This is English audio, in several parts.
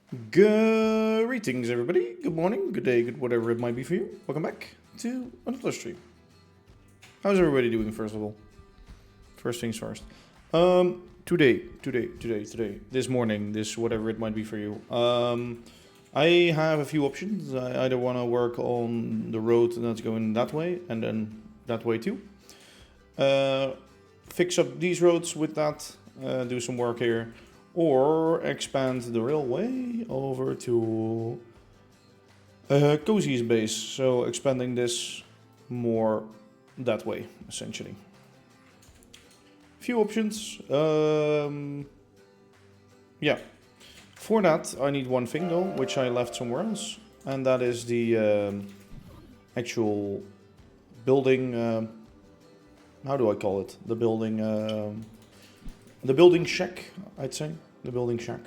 Greetings, everybody. Good morning, good day, good whatever it might be for you. Welcome back to another stream. How's everybody doing, first of all? First things first. Today, this morning, this whatever it might be for you. I have a few options. I either want to work on the road that's going that way and then that way too. Fix up these roads with that, do some work here. Or expand the railway over to Cozy's base. So expanding this more that way, essentially. Few options. Yeah. For that, I need one thing though, which I left somewhere else. And that is the actual building. How do I call it? The building shack, I'd say. The building shack.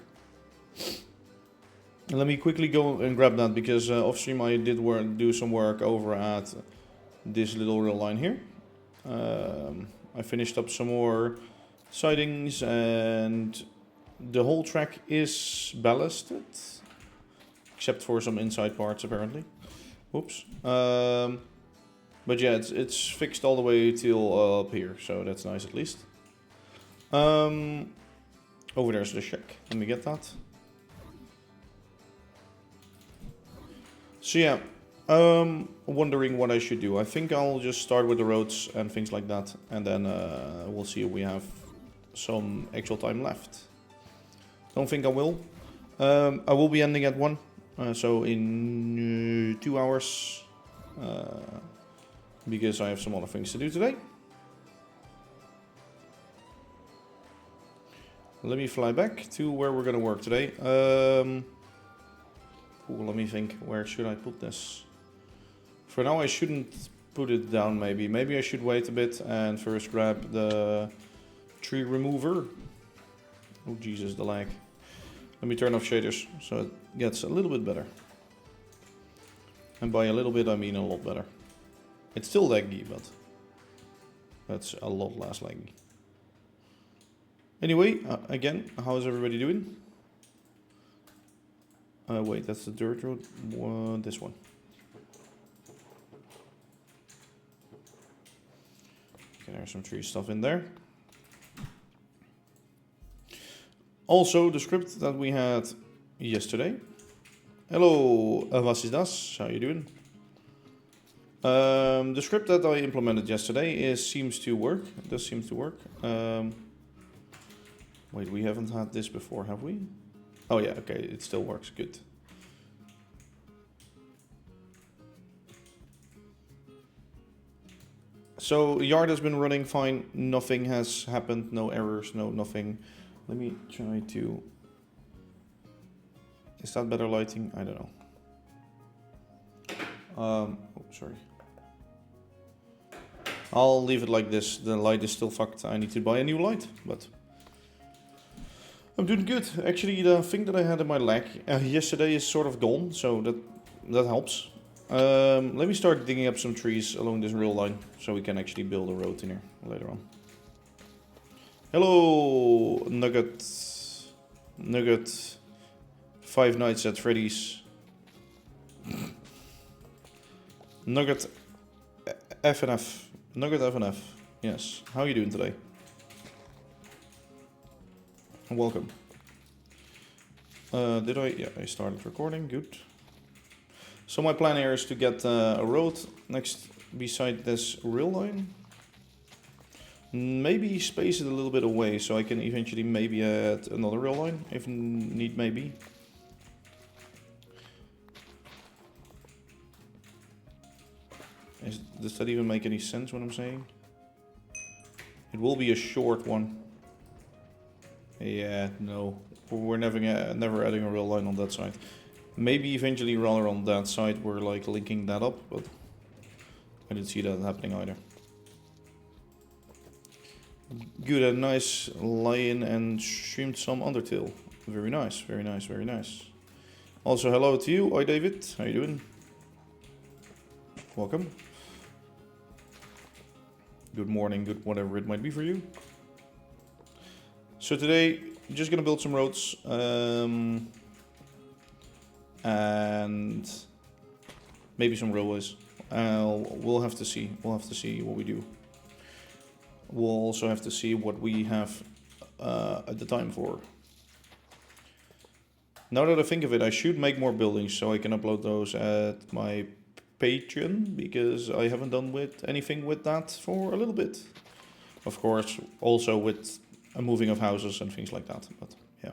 And let me quickly go and grab that because off stream I did do some work over at this little rail line here. I finished up some more sidings and the whole track is ballasted, except for some inside parts apparently. Oops. But yeah, it's fixed all the way till up here, so that's nice at least. Over there's the shack. Let me get that. So yeah, wondering what I should do. I think I'll just start with the roads and things like that, and then we'll see if we have some actual time left. Don't think I will. I will be ending at 1, so in 2 hours, because I have some other things to do today. Let me fly back to where we're gonna work today. Let me think. Where should I put this? For now, I shouldn't put it down. Maybe I should wait a bit and first grab the tree remover. Oh Jesus, the lag. Let me turn off shaders so it gets a little bit better. And by a little bit, I mean a lot better. It's still laggy, but that's a lot less laggy. Anyway, again, how is everybody doing? Wait, that's the dirt road. This one. Okay, there's some tree stuff in there. Also, the script that we had yesterday. Hello, was is das? How you doing? The script that I implemented yesterday seems to work. It does seem to work. Wait, we haven't had this before, have we? Oh yeah, okay, it still works, good. So, the yard has been running fine, nothing has happened, no errors, no nothing. Let me try to... Is that better lighting? I don't know. Oh, sorry. I'll leave it like this, the light is still fucked, I need to buy a new light, but... I'm doing good. Actually, the thing that I had in my leg yesterday is sort of gone, so that helps. Let me start digging up some trees along this rail line, so we can actually build a road in here later on. Hello, Nugget. 5 Nights at Freddy's. Nugget FNF. Nugget FNF. Yes. How are you doing today? Welcome. Did I? Yeah, I started recording. Good. So my plan here is to get a road next beside this rail line. Maybe space it a little bit away so I can eventually maybe add another rail line if need maybe. Does that even make any sense what I'm saying? It will be a short one. Yeah, no, we're never adding a rail line on that side. Maybe eventually rather on that side we're like linking that up, but I didn't see that happening either. Good, a nice lie-in and streamed some Undertale. Very nice, very nice, very nice. Also hello to you, hi David, how you doing? Welcome. Good morning, good whatever it might be for you. So today, I'm just gonna build some roads. and maybe some railways. We'll have to see. We'll have to see what we do. We'll also have to see what we have at the time for. Now that I think of it, I should make more buildings so I can upload those at my Patreon, because I haven't done anything with that for a little bit. Of course, also with a moving of houses and things like that, but yeah.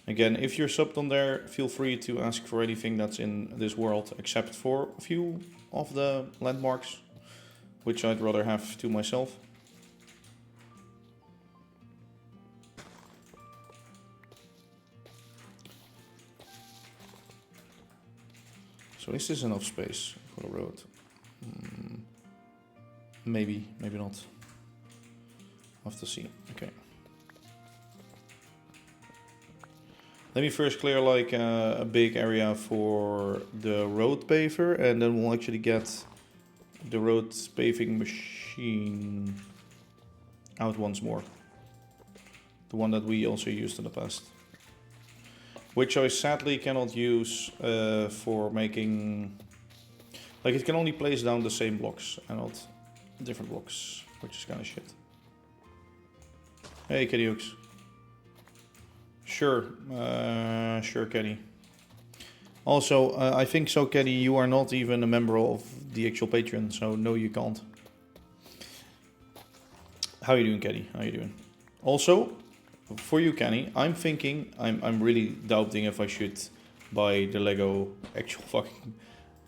Again, if you're subbed on there, feel free to ask for anything that's in this world, except for a few of the landmarks, which I'd rather have to myself. So is this enough space for the road? Maybe, maybe not. I'll have to see. Okay. Let me first clear like a big area for the road paver, and then we'll actually get the road paving machine out once more. The one that we also used in the past. Which I sadly cannot use for making... Like, it can only place down the same blocks and not different blocks, which is kind of shit. Hey, Kenny Hooks. Sure, sure, Kenny. Also, I think so, Kenny, you are not even a member of the actual Patreon, so no, you can't. How you doing, Kenny? How you doing? Also, for you, Kenny, I'm thinking, I'm really doubting if I should buy the Lego actual fucking...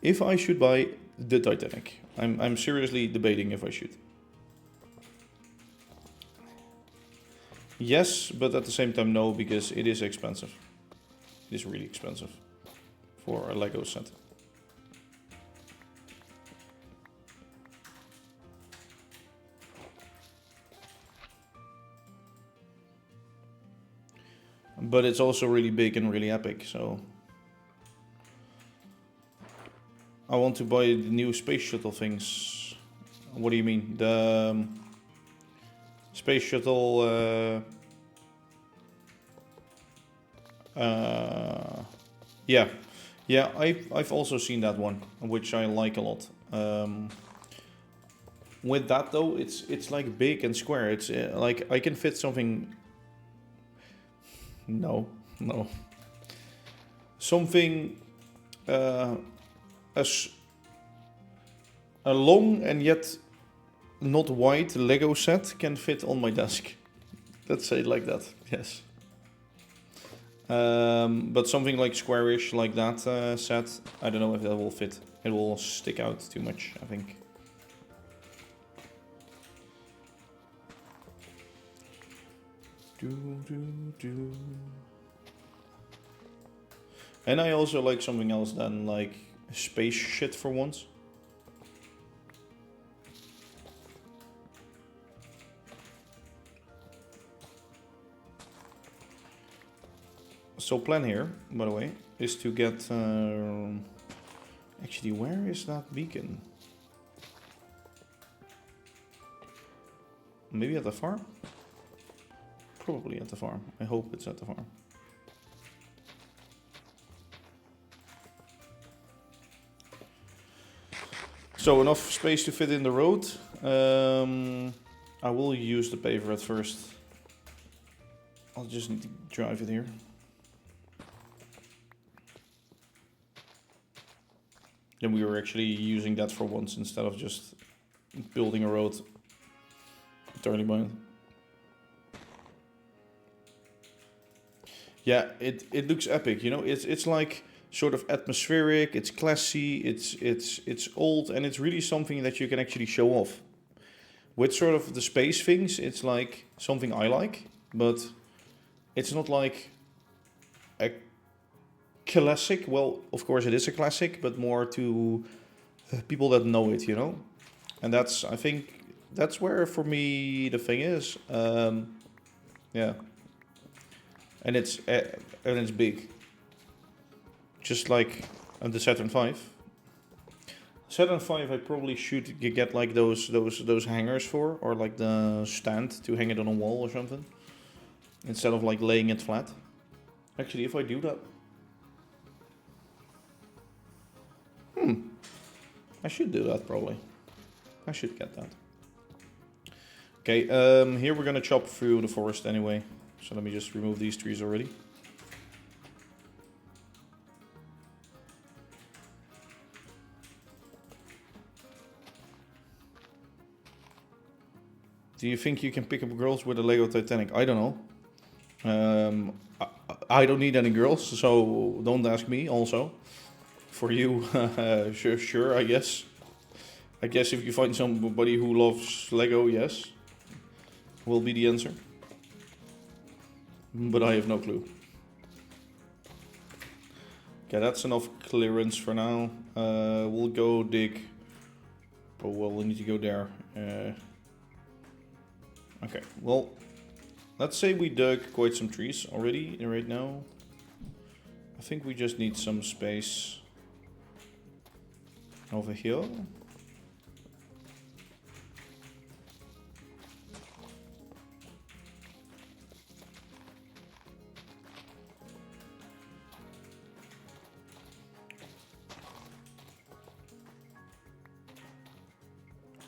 If I should buy the Titanic. I'm seriously debating if I should. Yes, but at the same time no, because it is expensive. It is really expensive for a Lego set. But it's also really big and really epic, so... I want to buy the new space shuttle things. What do you mean? The space shuttle... yeah. Yeah, I've also seen that one, which I like a lot. With that though, it's like big and square. It's like I can fit something... No. Something... a long and yet not wide Lego set can fit on my desk. Let's say it like that, yes. But something like squarish like that set, I don't know if that will fit. It will stick out too much, I think. And I also like something else than like space shit for once. So plan here, by the way, is to get... actually, where is that beacon? Maybe at the farm? Probably at the farm. I hope it's at the farm. So enough space to fit in the road. I will use the paver at first. I'll just need to drive it here. Then we were actually using that for once instead of just building a road. Turning point. Yeah, it looks epic, you know. It's like sort of atmospheric. It's classy. It's old, and it's really something that you can actually show off. With sort of the space things, it's like something I like, but it's not like a classic. Well, of course it is a classic, but more to people that know it, you know. And that's, I think, that's where for me the thing is. Yeah. And it's big, just like the Saturn V. Saturn V, I probably should get like those hangers for, or like the stand to hang it on a wall or something, instead of like laying it flat. Actually, if I do that... I should do that, probably. I should get that. Okay, here we're gonna chop through the forest anyway. So let me just remove these trees already. Do you think you can pick up girls with a Lego Titanic? I don't know. I don't need any girls, so don't ask me also. For you, sure, I guess. I guess if you find somebody who loves Lego, yes. Will be the answer. But I have no clue. Okay, that's enough clearance for now. We'll go dig. Oh, well, we need to go there. Okay, well, let's say we dug quite some trees already right now. I think we just need some space over here.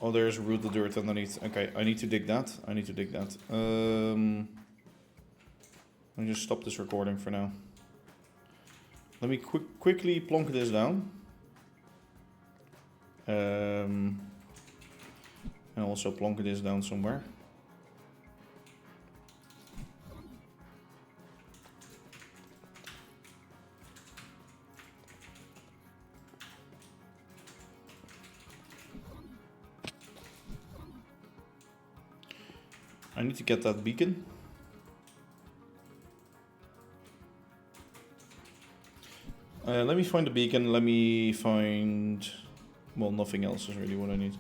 Oh, there's rooted dirt underneath. Okay, I need to dig that. I need to dig that. Let me just stop this recording for now. Let me quickly plonk this down. And also plonk this down somewhere. I need to get that beacon. Let me find the beacon. Let me find... Well, nothing else is really what I need.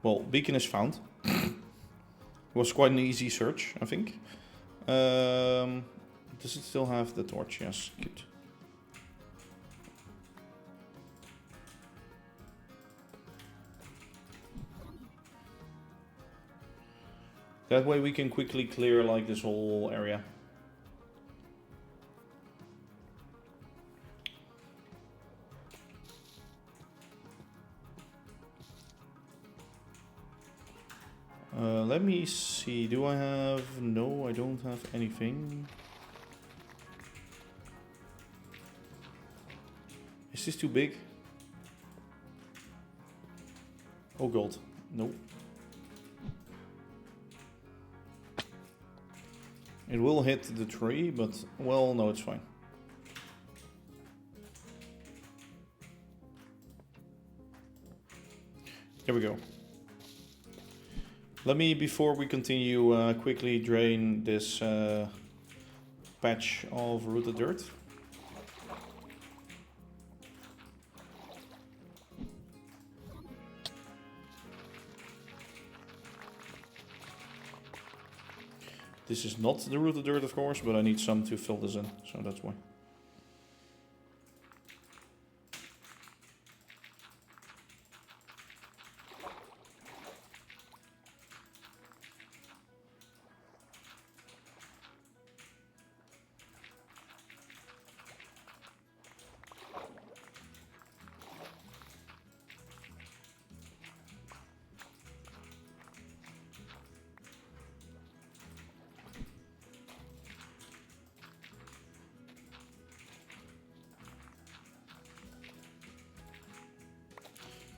Well, beacon is found. It was quite an easy search, I think. Does it still have the torch? Yes, good. That way we can quickly clear like this whole area. Let me see, do I have... No, I don't have anything. Is this too big? Oh, gold. Nope. It will hit the tree, but, well, no, it's fine. There we go. Let me, before we continue, quickly drain this patch of rooted dirt. This is not the rooted dirt, of course, but I need some to fill this in, so that's why.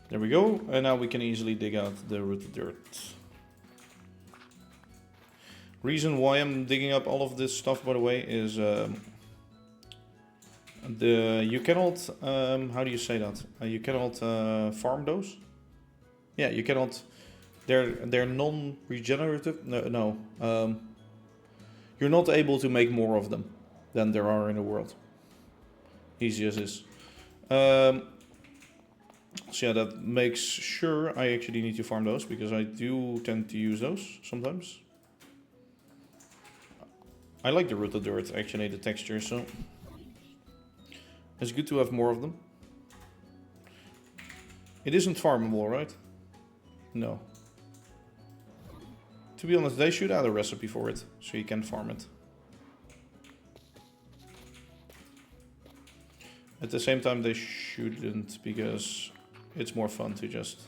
There we go, and now we can easily dig out the rooted dirt. Reason why I'm digging up all of this stuff, by the way, is you cannot how do you say that? You cannot farm those. Yeah, you cannot. They're non-regenerative. No. You're not able to make more of them than there are in the world. Easy as is. So yeah, that makes sure I actually need to farm those, because I do tend to use those sometimes. I like the rooted dirt, actually, the texture, so it's good to have more of them. It isn't farmable, right? No. To be honest, they should add a recipe for it, so you can farm it. At the same time, they shouldn't, because it's more fun to just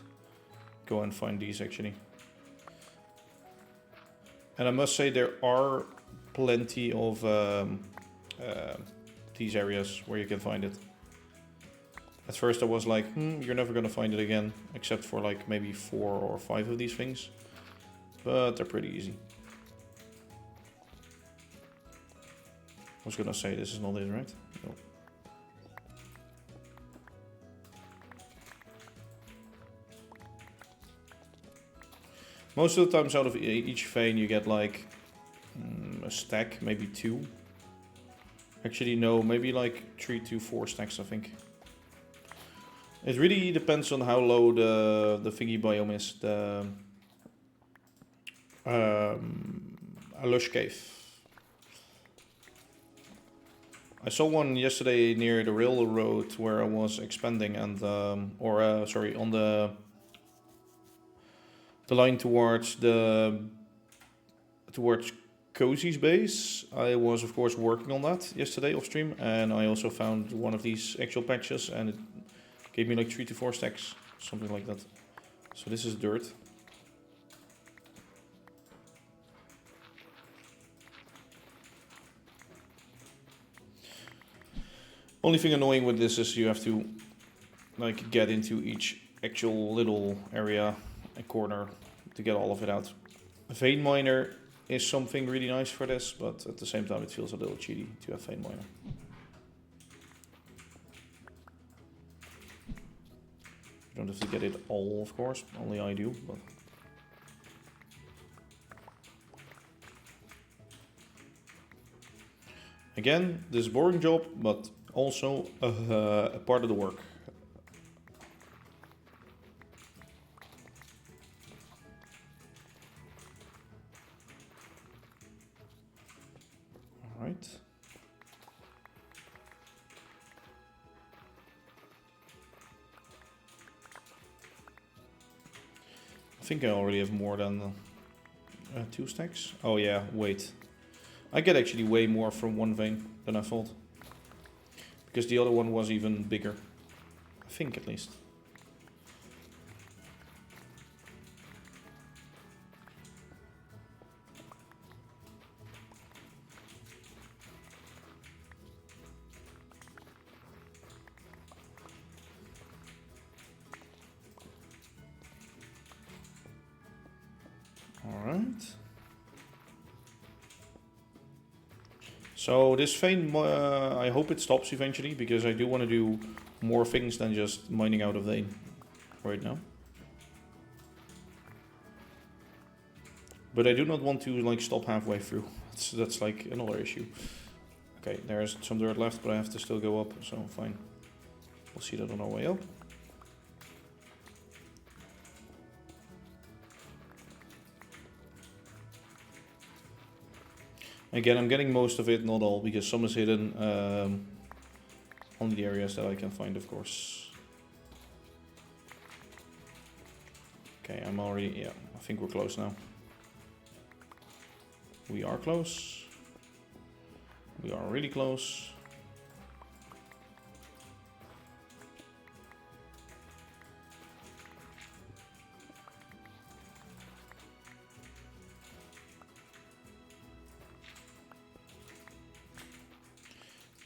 go and find these actually. And I must say there are plenty of these areas where you can find it. At first I was like, you're never gonna find it again, except for like maybe 4 or 5 of these things. But they're pretty easy. I was gonna say this is not it, right? No. Most of the times out of each vein you get like a stack, maybe 2. Actually no, maybe like 3 to 4 stacks I think. It really depends on how low the thingy biome is, the a lush cave. I saw one yesterday near the railroad where I was expanding, and sorry, on the line towards Cozy's base. I was of course working on that yesterday off stream, and I also found one of these actual patches, and it gave me like 3 to 4 stacks, something like that. So this is dirt. Only thing annoying with this is you have to like get into each actual little area and corner to get all of it out. A vein miner is something really nice for this, but at the same time it feels a little cheaty to have vein miner. You don't have to get it all, of course, only I do, but again, this is a boring job, but also a part of the work. All right. I think I already have more than 2 stacks. Oh yeah, wait. I get actually way more from one vein than I thought. Because the other one was even bigger. I think at least. Alright. So this vein, I hope it stops eventually, because I do want to do more things than just mining out a vein right now. But I do not want to like stop halfway through. That's like another issue. Okay, there's some dirt left, but I have to still go up, so fine. We'll see that on our way up. Again, I'm getting most of it, not all, because some is hidden on the areas that I can find, of course. Okay, I'm already, yeah, I think we're close now. We are close. We are really close.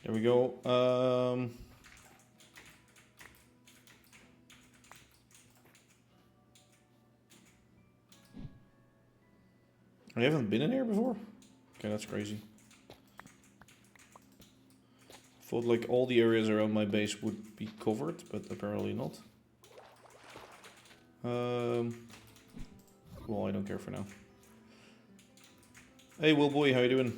There we go. I haven't been in here before? Okay, that's crazy. Thought like all the areas around my base would be covered, but apparently not. Well, I don't care for now. Hey, Will Boy, how you doing?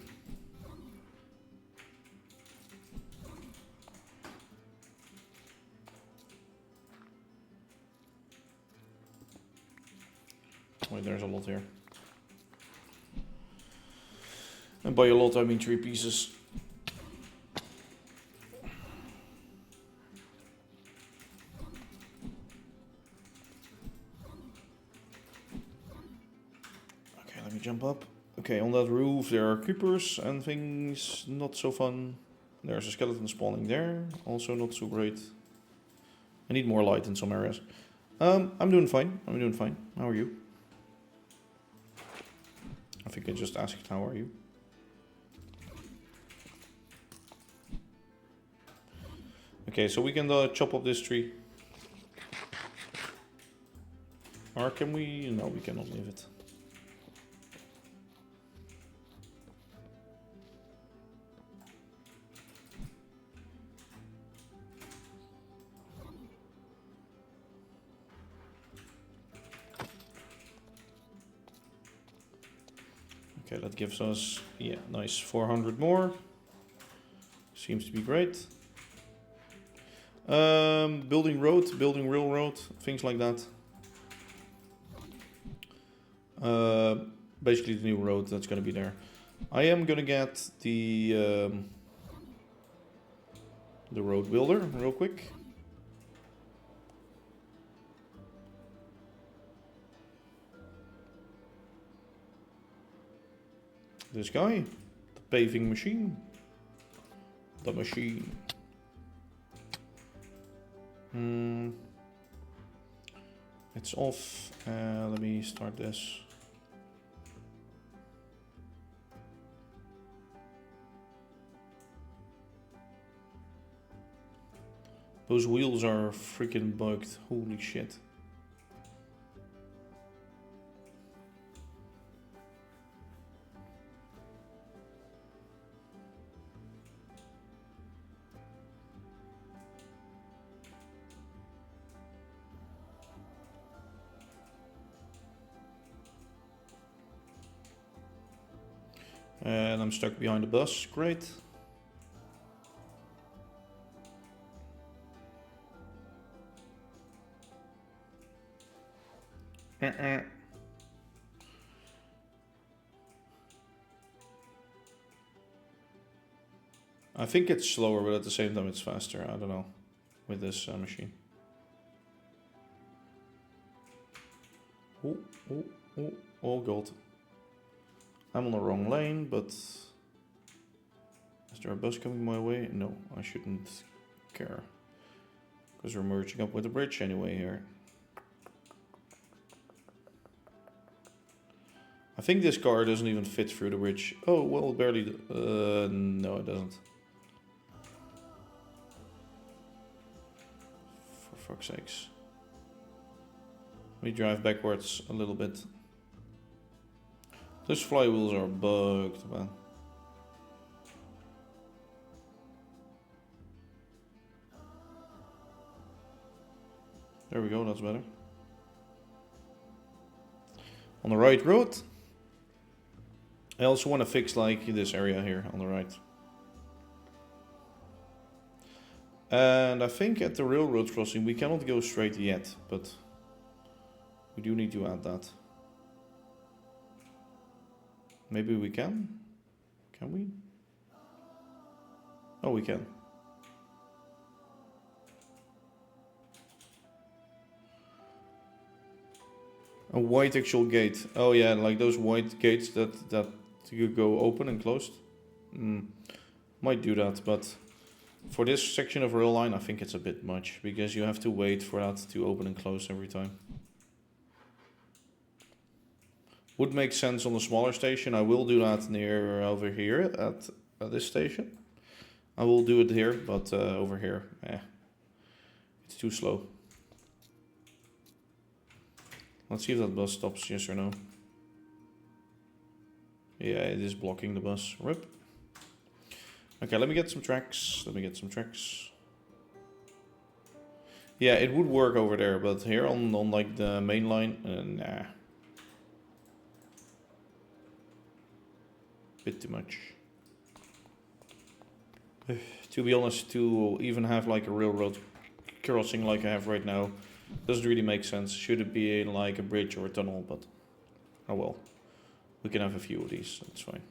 Wait, there's a lot here. And by a lot, I mean 3 pieces. Okay, let me jump up. Okay, on that roof there are creepers and things not so fun. There's a skeleton spawning there. Also not so great. I need more light in some areas. I'm doing fine. I'm doing fine. How are you? I think I just asked, how are you? Okay, so we can chop up this tree. Or can we? No, we cannot leave it. Okay, that gives us, yeah, nice 400 more. Seems to be great. Building road, building railroad, things like that. Basically the new road that's going to be there. I am going to get the road builder real quick. This guy, the paving machine. The machine. It's off. Let me start this. Those wheels are freaking bugged. Holy shit. And I'm stuck behind the bus. Great. I think it's slower, but at the same time it's faster. I don't know with this machine. Oh, gold. I'm on the wrong lane, but is there a bus coming my way? No, I shouldn't care. Because we're merging up with the bridge anyway here. I think this car doesn't even fit through the bridge. Oh, well, barely. No, it doesn't. For fuck's sakes. Let me drive backwards a little bit. Those flywheels are bugged, man. There we go, that's better. On the right road. I also want to fix like this area here on the right. And I think at the railroad crossing we cannot go straight yet, but we do need to add that. Maybe we can? Can we? Oh, we can. A white actual gate. Oh yeah, like those white gates that you go open and closed. Might do that, but for this section of rail line I think it's a bit much, because you have to wait for that to open and close every time. Would make sense on the smaller station. I will do that near over here at this station. I will do it here, but over here, it's too slow. Let's see if that bus stops, yes or no. Yeah, it is blocking the bus. Rip. Okay, let me get some tracks. Yeah, it would work over there, but here on like the main line, nah. Bit too much. To be honest, to even have like a railroad crossing like I have right now doesn't really make sense. Should it be in like a bridge or a tunnel, but oh well. We can have a few of these, that's fine.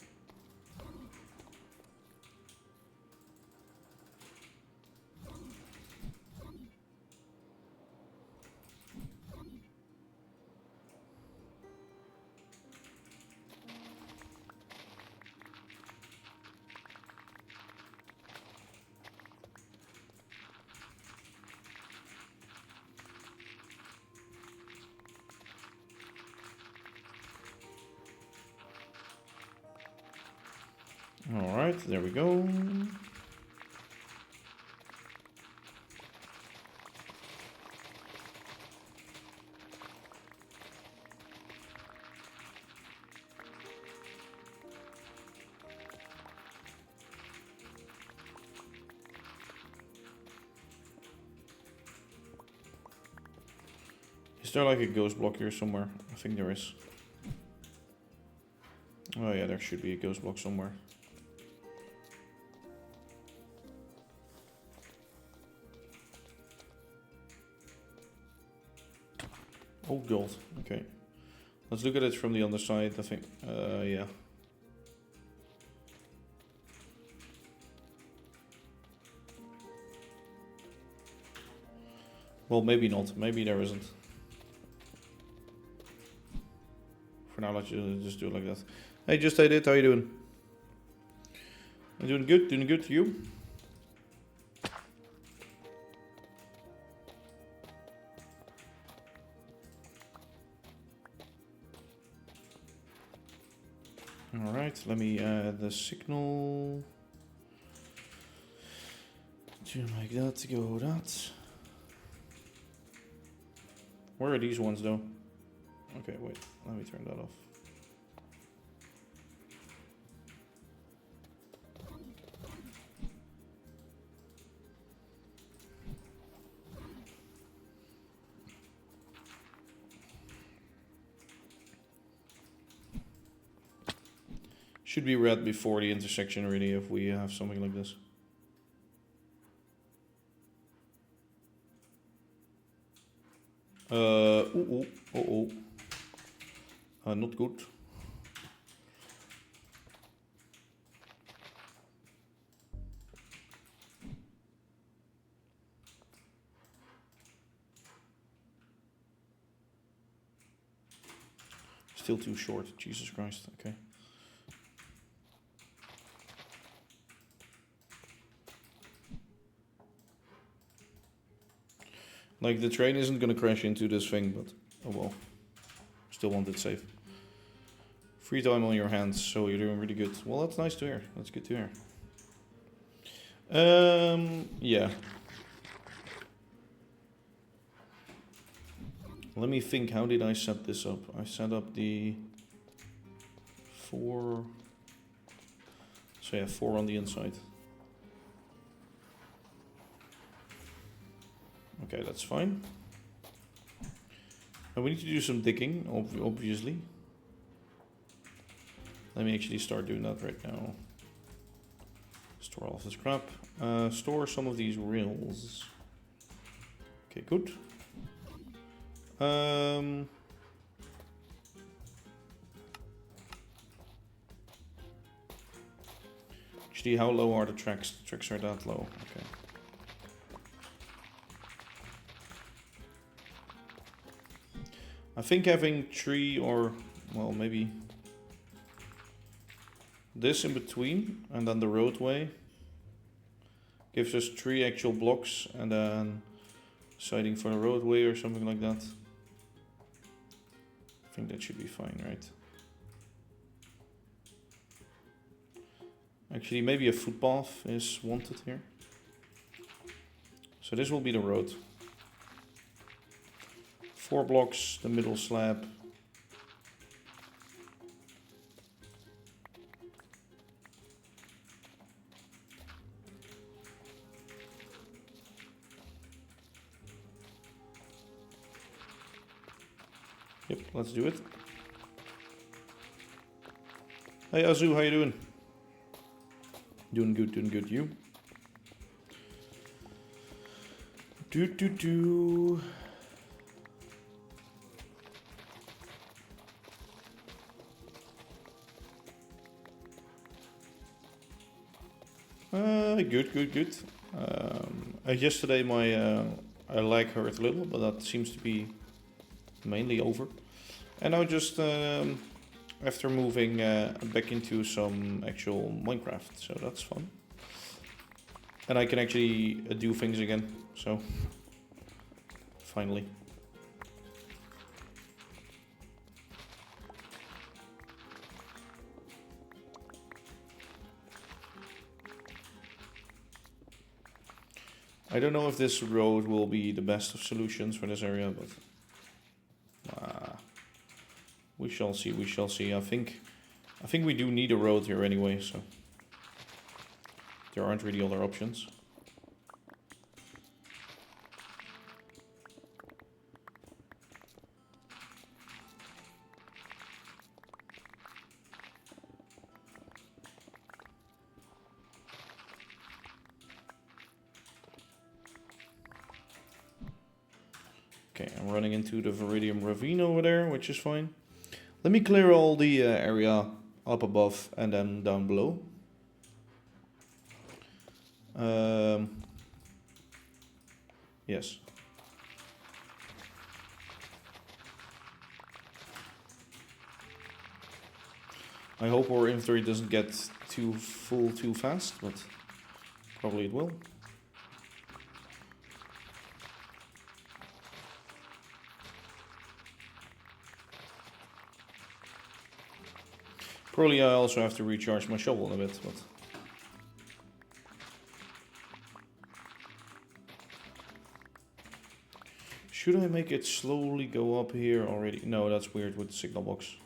Alright, there we go. Is there like a ghost block here somewhere? I think there is. Oh yeah, there should be a ghost block somewhere. Oh, gold. Okay. Let's look at it from the other side, I think. Yeah. Well, maybe not. Maybe there isn't. For now, let's just do it like that. Hey, just I did. How you doing? I'm doing good. Doing good. You? Alright, let me add the signal. To make that go that. Where are these ones though? Okay, wait, let me turn that off. Should be red before the intersection really if we have something like this. Not good. Still too short, Jesus Christ, okay. Like, the train isn't gonna crash into this thing, but oh well. Still want it safe. Free time on your hands, so you're doing really good. Well, that's nice to hear. That's good to hear. Yeah. Let me think, how did I set this up? I set up the 4... So yeah, 4 on the inside. Okay, that's fine. And we need to do some digging, obviously. Let me actually start doing that right now. Store all of this crap. Store some of these rails. Okay, good. Actually, how low are the tracks? The tracks are that low. Okay. I think having 3 or, well, maybe this in between and then the roadway gives us 3 actual blocks and then siding for the roadway or something like that. I think that should be fine, right? Actually, maybe a footpath is wanted here. So this will be the road. 4 blocks, the middle slab. Yep, let's do it. Hey Azu, how you doing? Doing good, you? Do. Good. Yesterday my leg hurt a little, but that seems to be mainly over. And now just after moving back into some actual Minecraft, so that's fun. And I can actually do things again, so finally. I don't know if this road will be the best of solutions for this area, but we shall see. We shall see. I think we do need a road here anyway, so there aren't really other options. Okay, I'm running into the Viridium Ravine over there, which is fine. Let me clear all the area up above and then down below. Yes. I hope our inventory doesn't get too full too fast, but probably it will. Probably I also have to recharge my shovel in a bit, but... Should I make it slowly go up here already? No, that's weird with the signal box.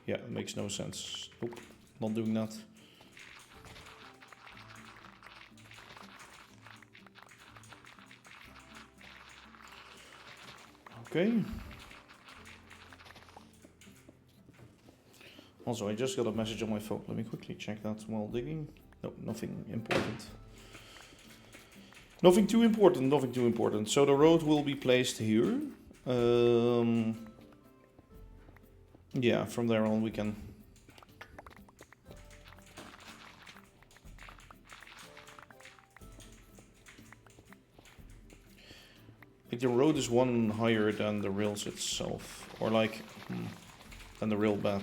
Yeah, it makes no sense. Nope, not doing that. Okay. Also, I just got a message on my phone. Let me quickly check that while digging. No, nothing important. Nothing too important, nothing too important. So the road will be placed here. Yeah, from there on we can... Like the road is one higher than the rails itself. Or like, than the rail bed.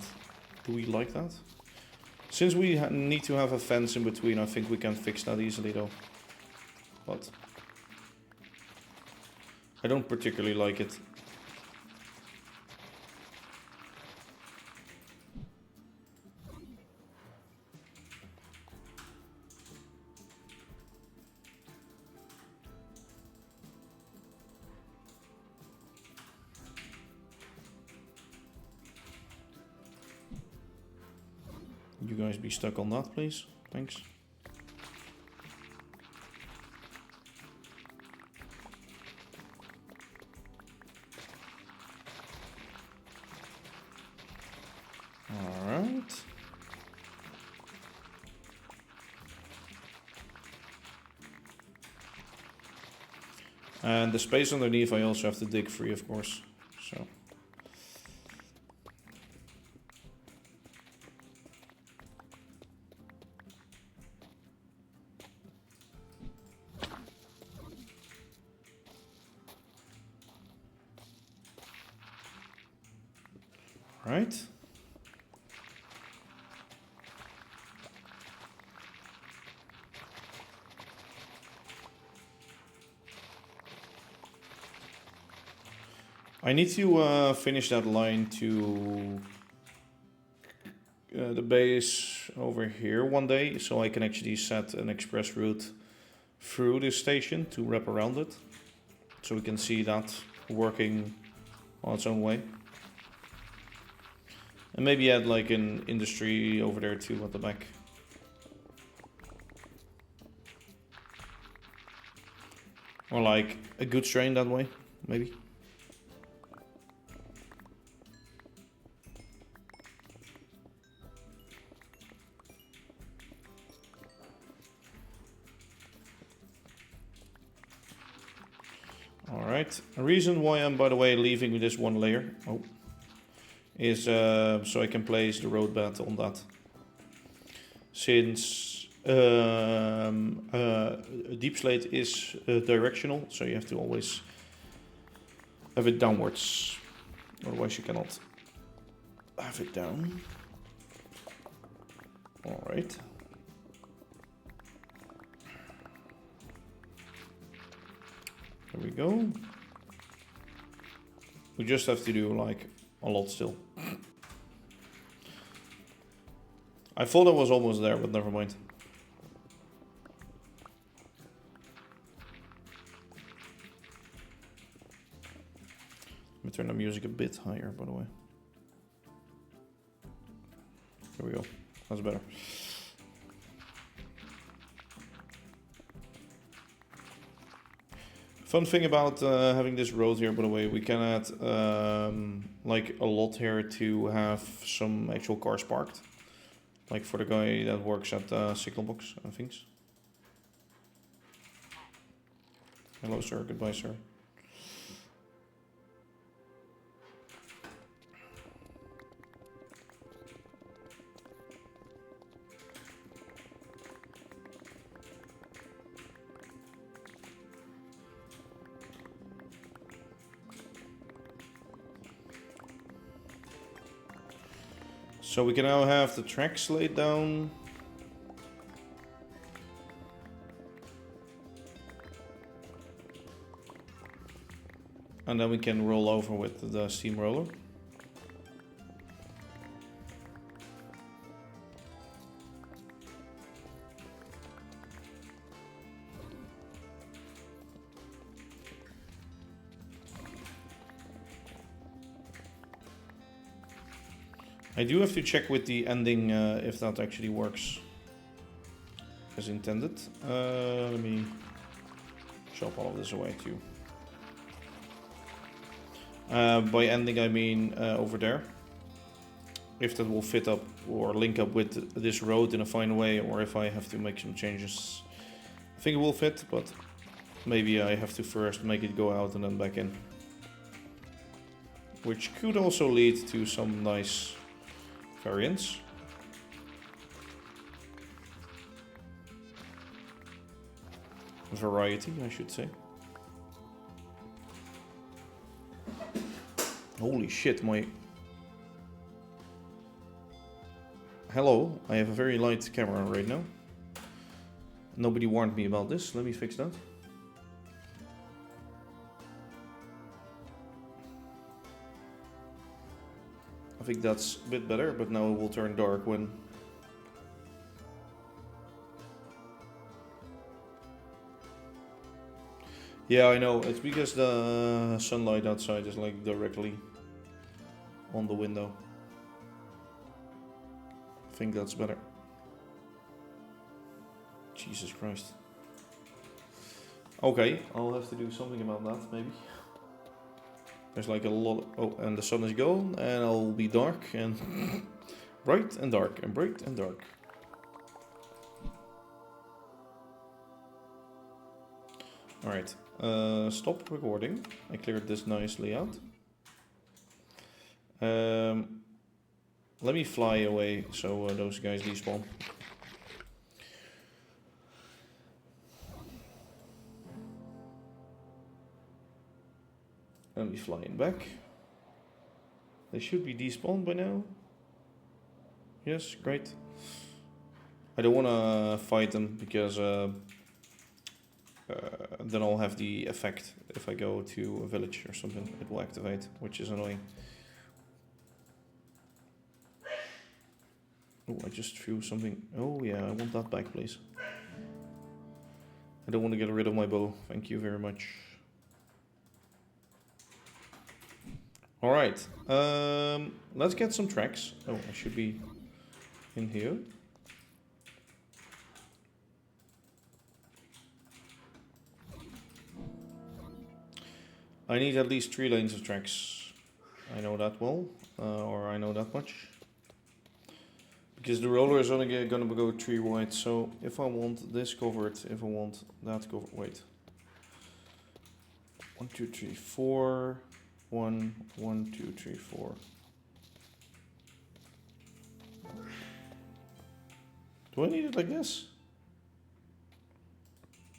Do we like that? Since we need to have a fence in between, I think we can fix that easily though. But I don't particularly like it. You guys be stuck on that, please. Thanks. Alright. And the space underneath I also have to dig free, of course. So. Right. I need to finish that line to the base over here one day, so I can actually set an express route through this station to wrap around it, so we can see that working on its own way. And maybe add like an industry over there too at the back. Or like a goods train that way, maybe. Alright, a reason why I'm, by the way, leaving this one layer is so I can place the road bed on that. Since deep slate is directional, so you have to always have it downwards, otherwise you cannot have it down. Alright. There we go. We just have to do like a lot still. I thought I was almost there, but never mind. me turn the music a bit higher, by the way. There we go. That's better. Fun thing about having this road here, by the way, we can add like a lot here to have some actual cars parked. Like for the guy that works at the signal box and things. Hello sir, goodbye sir. So we can now have the tracks laid down. And then we can roll over with the steamroller. I do have to check with the ending if that actually works as intended. Let me chop all of this away too. By ending I mean over there. If that will fit up or link up with this road in a fine way, or if I have to make some changes. I think it will fit, but maybe I have to first make it go out and then back in. Which could also lead to some nice variants. Variety, I should say. Holy shit, my... Hello, I have a very light camera right now. Nobody warned me about this, let me fix that. I think that's a bit better, but now it will turn dark when... Yeah, I know, it's because the sunlight outside is like directly on the window. I think that's better. Jesus Christ. Okay, I'll have to do something about that, maybe. There's like a lot... Oh, and the sun is gone, and I'll be dark, and... bright and dark, and bright and dark. Alright, stop recording. I cleared this nicely out. Let me fly away so those guys despawn. Let me fly in back. They should be despawned by now. Yes, great. I don't want to fight them because then I'll have the effect if I go to a village or something. It will activate, which is annoying. Oh, I just threw something. Oh yeah, I want that back, please. I don't want to get rid of my bow. Thank you very much. Alright, let's get some tracks. Oh, I should be in here. I need at least 3 lanes of tracks. I know that well, or I know that much. Because the roller is only gonna go 3 wide, so if I want this covered, if I want that covered, wait. 1, 2, 3, 4. 1, 1, 2, 3, 4. Do I need it like this?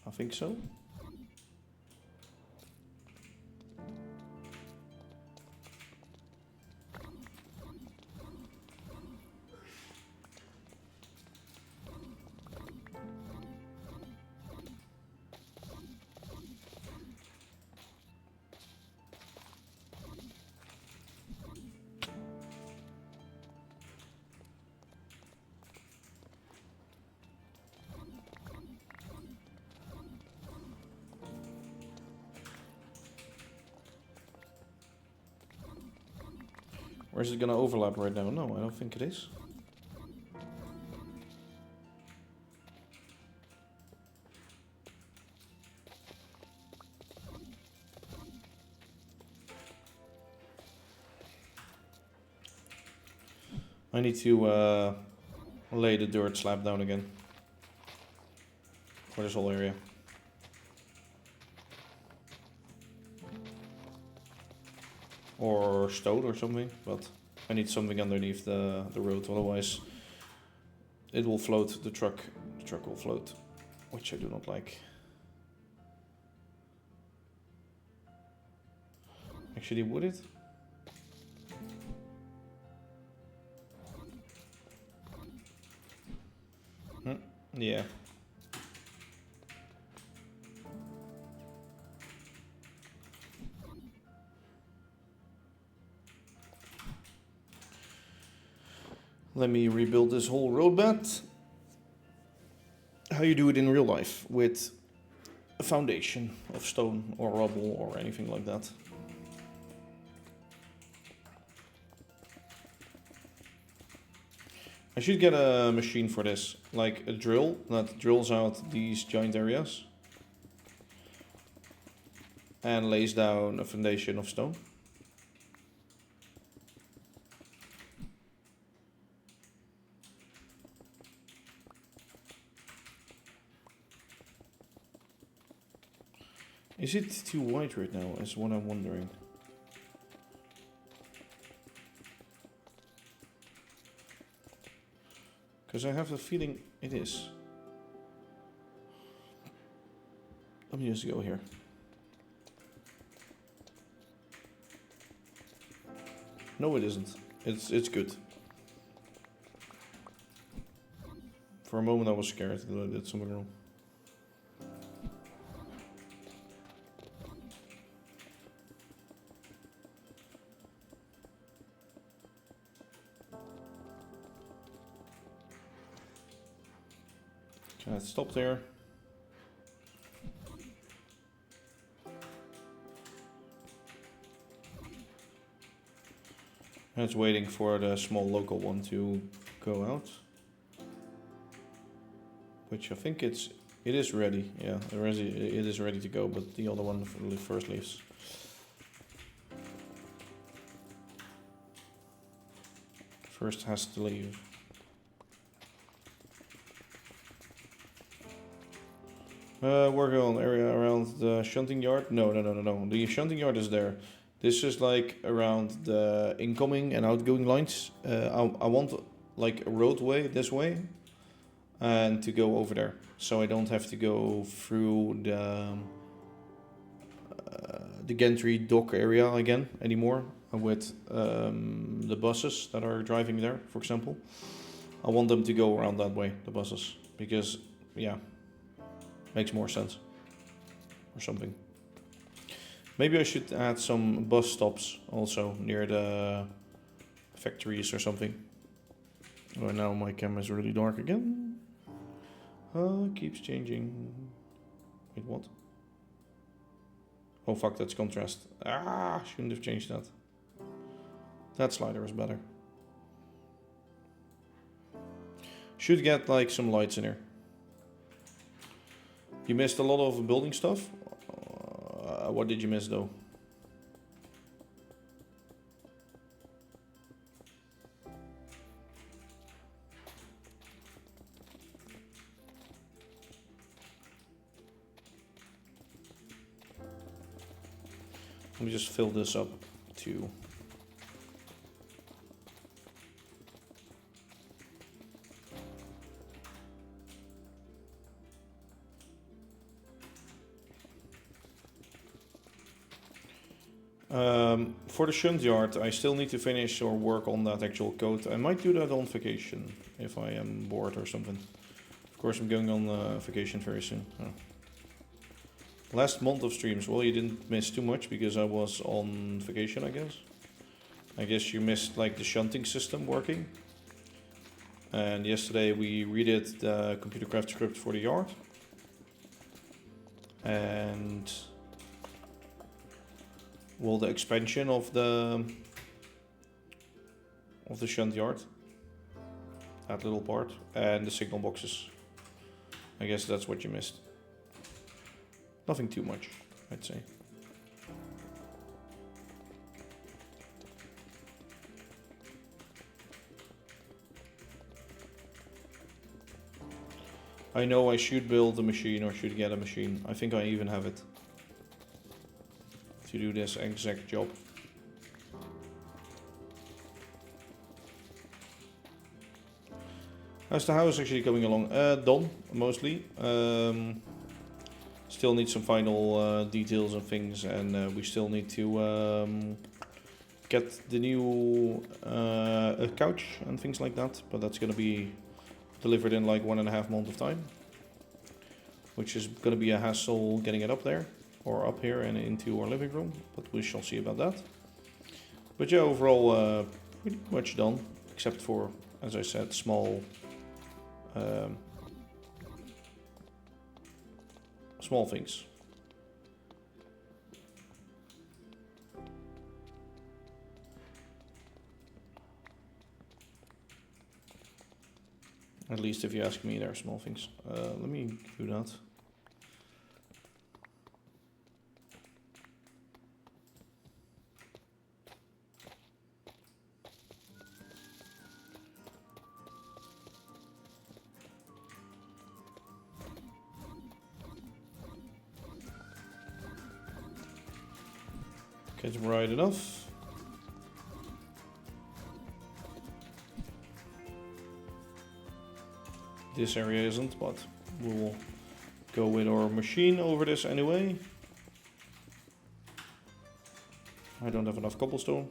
I think so. Or is it gonna overlap right now? No, I don't think it is. I need to lay the dirt slab down again for this whole area. Or stone or something, but I need something underneath the road, otherwise it will float, the truck will float, which I do not like. Actually, would it? Yeah. Let me rebuild this whole road bed. How you do it in real life, with a foundation of stone or rubble or anything like that. I should get a machine for this, like a drill that drills out these giant areas and lays down a foundation of stone. Is it too wide right now, is what I'm wondering. Because I have the feeling it is. Let me just go here. No, it isn't. It's good. For a moment I was scared that I did something wrong. Let's stop there. And it's waiting for the small local one to go out. Which I think it is ready. Yeah, it is ready to go, but the other one first leaves. First has to leave. Working on area around the shunting yard. No. The shunting yard is there. This is like around the incoming and outgoing lines. I want like a roadway this way and to go over there. So I don't have to go through the gantry dock area again anymore with the buses that are driving there, for example. I want them to go around that way, the buses, because, yeah, makes more sense or something. Maybe I should add some bus stops also near the factories or something. Oh, now my camera is really dark again. Keeps changing. Wait, what? Oh fuck, that's contrast. Shouldn't have changed that. That slider is better. Should get like some lights in here. You missed a lot of building stuff. What did you miss though? Let me just fill this up too. For the shunt yard, I still need to finish or work on that actual code. I might do that on vacation if I am bored or something. Of course, I'm going on vacation very soon. Last month of streams, well, you didn't miss too much because I was on vacation, I guess. I guess you missed like the shunting system working. And yesterday we redid the computercraft script for the yard. And well, the expansion of the of the shunt yard. That little part. And the signal boxes. I guess that's what you missed. Nothing too much, I'd say. I know I should build a machine or should get a machine. I think I even have it. To do this exact job. How's the house actually coming along? Done, mostly. Still need some final details and things, and we still need to get the new couch and things like that, but that's gonna be delivered in like 1.5 months of time, which is gonna be a hassle getting it up there, or up here and into our living room, but we shall see about that. But yeah, overall pretty much done, except for, as I said, small things. At least if you ask me, there are small things. Let me do that. Okay, it's bright enough. This area isn't, but we'll go with our machine over this anyway. I don't have enough cobblestone.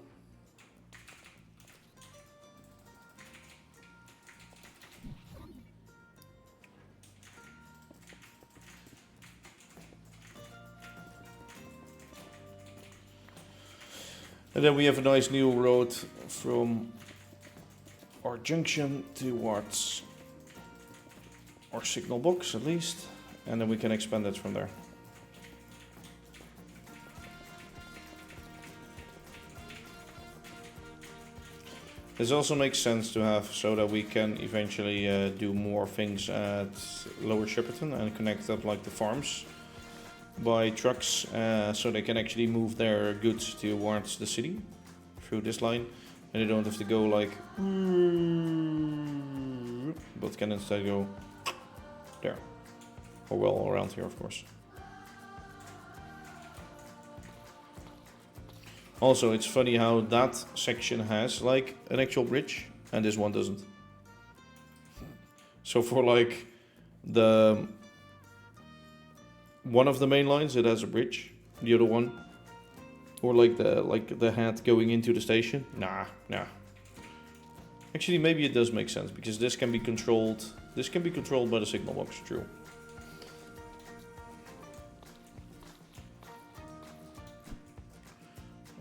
And then we have a nice new road from our junction towards our signal box at least, and then we can expand it from there. This also makes sense to have so that we can eventually do more things at Lower Shepperton and connect up like the farms by trucks, so they can actually move their goods towards the city through this line, and they don't have to go like, but can instead go there, or well around here of course. Also, it's funny how that section has like an actual bridge and this one doesn't. So for like the one of the main lines, it has a bridge. The other one, or like the head going into the station, nah. Actually, maybe it does make sense because this can be controlled. This can be controlled by the signal box. True.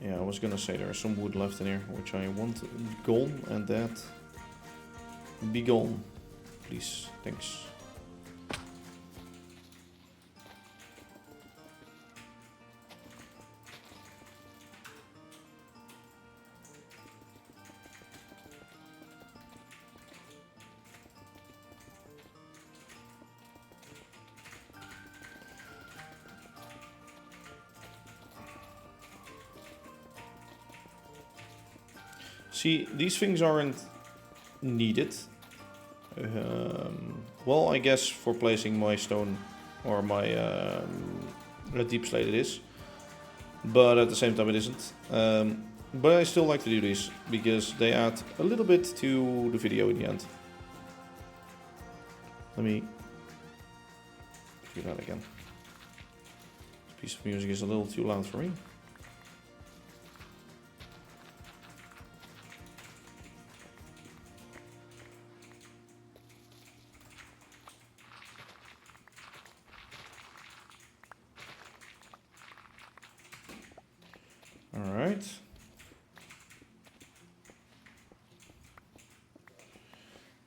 Yeah, I was gonna say there is some wood left in here, which I want gone, and that be gone, please. Thanks. See, these things aren't needed. Well, I guess for placing my stone or my deep slate it is. But at the same time it isn't. But I still like to do these because they add a little bit to the video in the end. Let me do that again. This piece of music is a little too loud for me. Alright.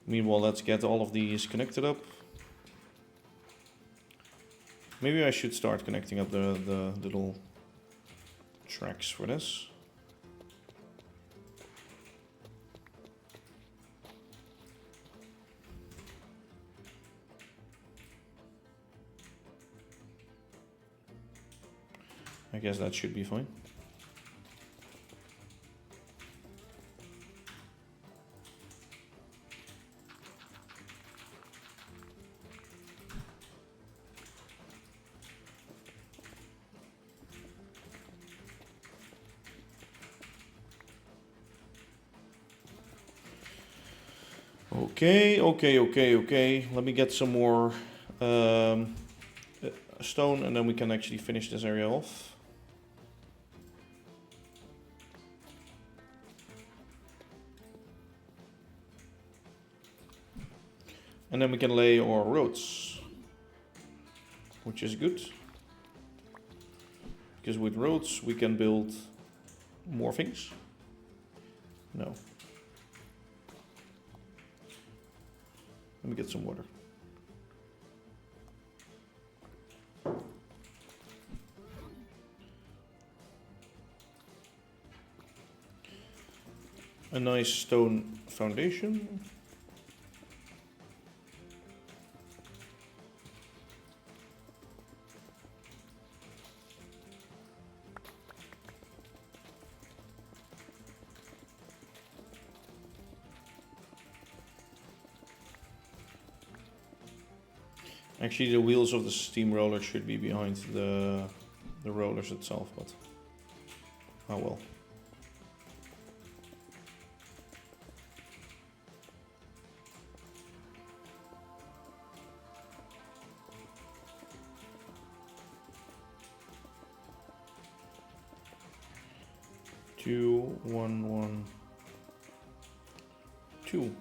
Meanwhile, let's get all of these connected up. Maybe I should start connecting up the little tracks for this. I guess that should be fine. Okay. Let me get some more stone and then we can actually finish this area off. And then we can lay our roads, which is good. Because with roads we can build more things. No. Let me get some water. A nice stone foundation. Actually, the wheels of the steamroller should be behind the rollers itself, but oh well. Two, one, two.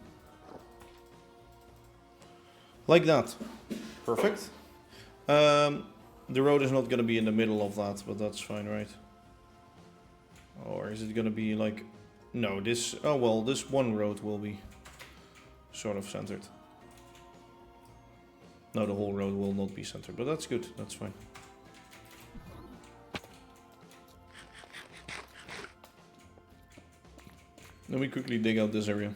Like that. Perfect. The road is not going to be in the middle of that, but that's fine, right? Or is it going to be like... No, this... Oh, well, this one road will be sort of centered. No, the whole road will not be centered, but that's good. That's fine. Let me quickly dig out this area.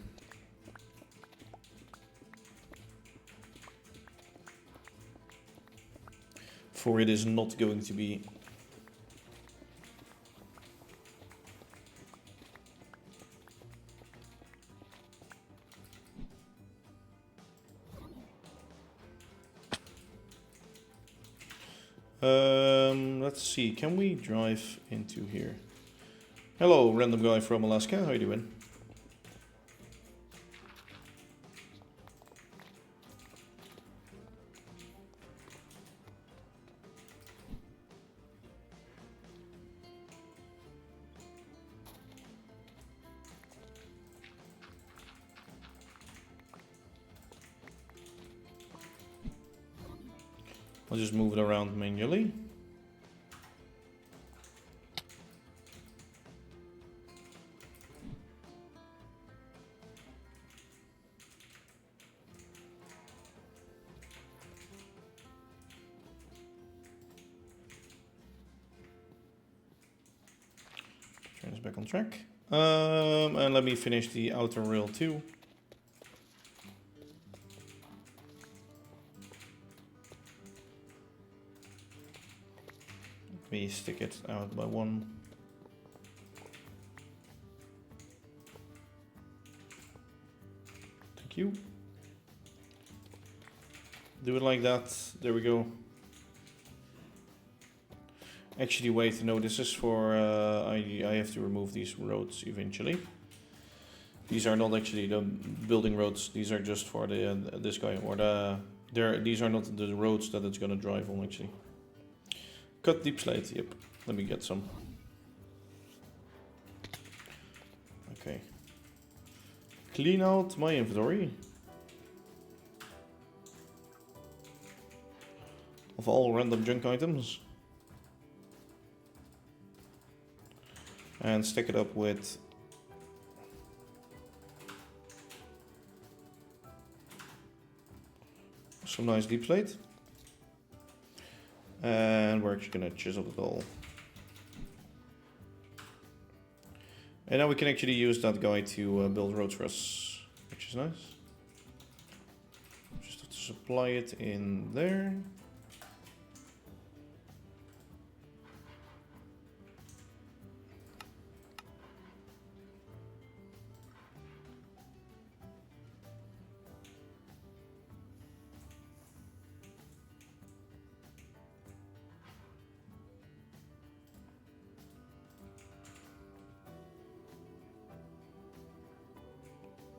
For it is not going to be let's see, can we drive into here? Hello, random guy from Alaska, how you doing? I'll just move it around manually. Turn this back on track. And let me finish the outer rail too. Me stick it out by one. Thank you. Do it like that. There we go. Actually, wait. No, this is for. I have to remove these roads eventually. These are not actually the building roads. These are just for the this guy or the. These are not the roads that it's gonna drive on actually. Cut deep slate, yep. Let me get some. Okay. Clean out my inventory. Of all random junk items. And stack it up with some nice deep slate. And we're actually gonna chisel it all. And now we can actually use that guy to build roads for us, which is nice. Just have to supply it in there.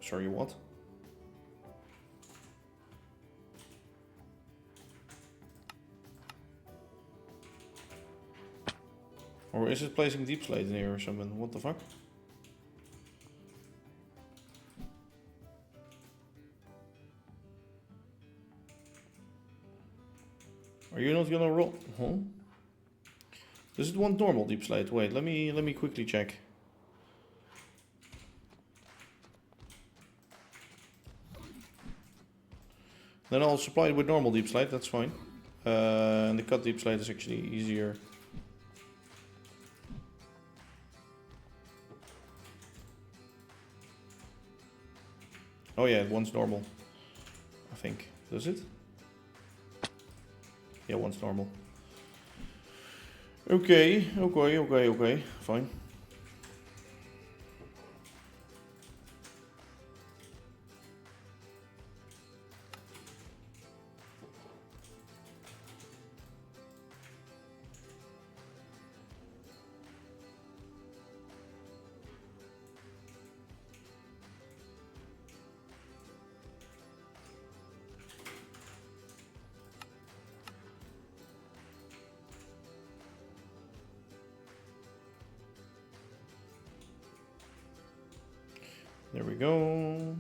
Sorry, what? Or is it placing deep slate in here or something? What the fuck? Are you not gonna roll? Huh? Does it want normal deep slate? Wait, let me quickly check. Then I'll supply it with normal deep slate, that's fine. And the cut deep slate is actually easier. Oh yeah, it wants normal, I think. Does it? Yeah, it wants normal. Okay, fine. There we go.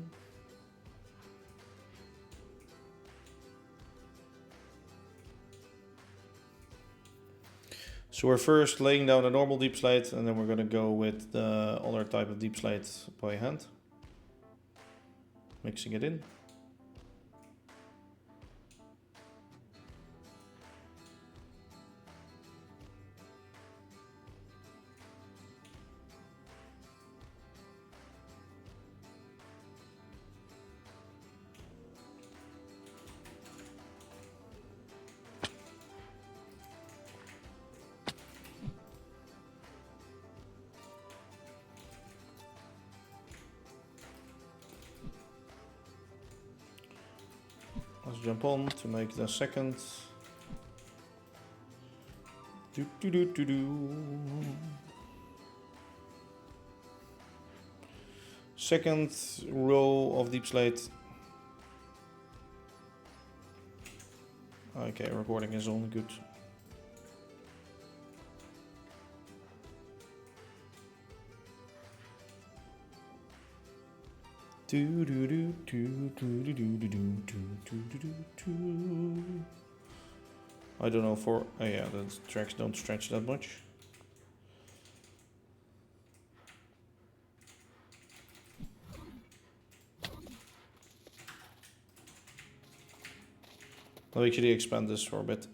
So we're first laying down a normal deep slate, and then we're gonna go with the other type of deep slate by hand. Mixing it in. Let's jump on to make the second. Second row of deep slate. Okay, recording is only good. I don't know for... Oh yeah, the tracks don't stretch that much. I'll actually expand this for a bit.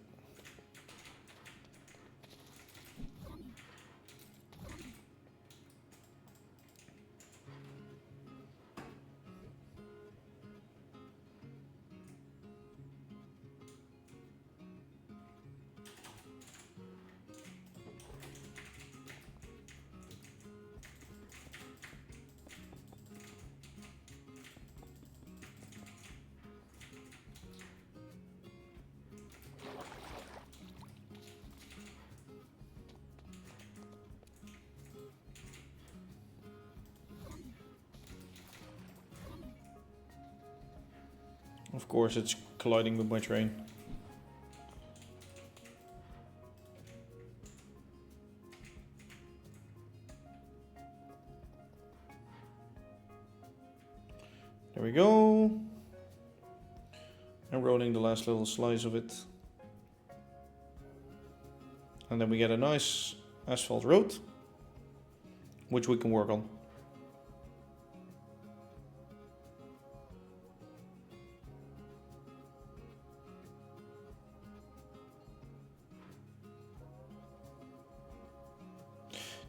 Of course, it's colliding with my train. There we go. And rolling the last little slice of it. And then we get a nice asphalt road, which we can work on.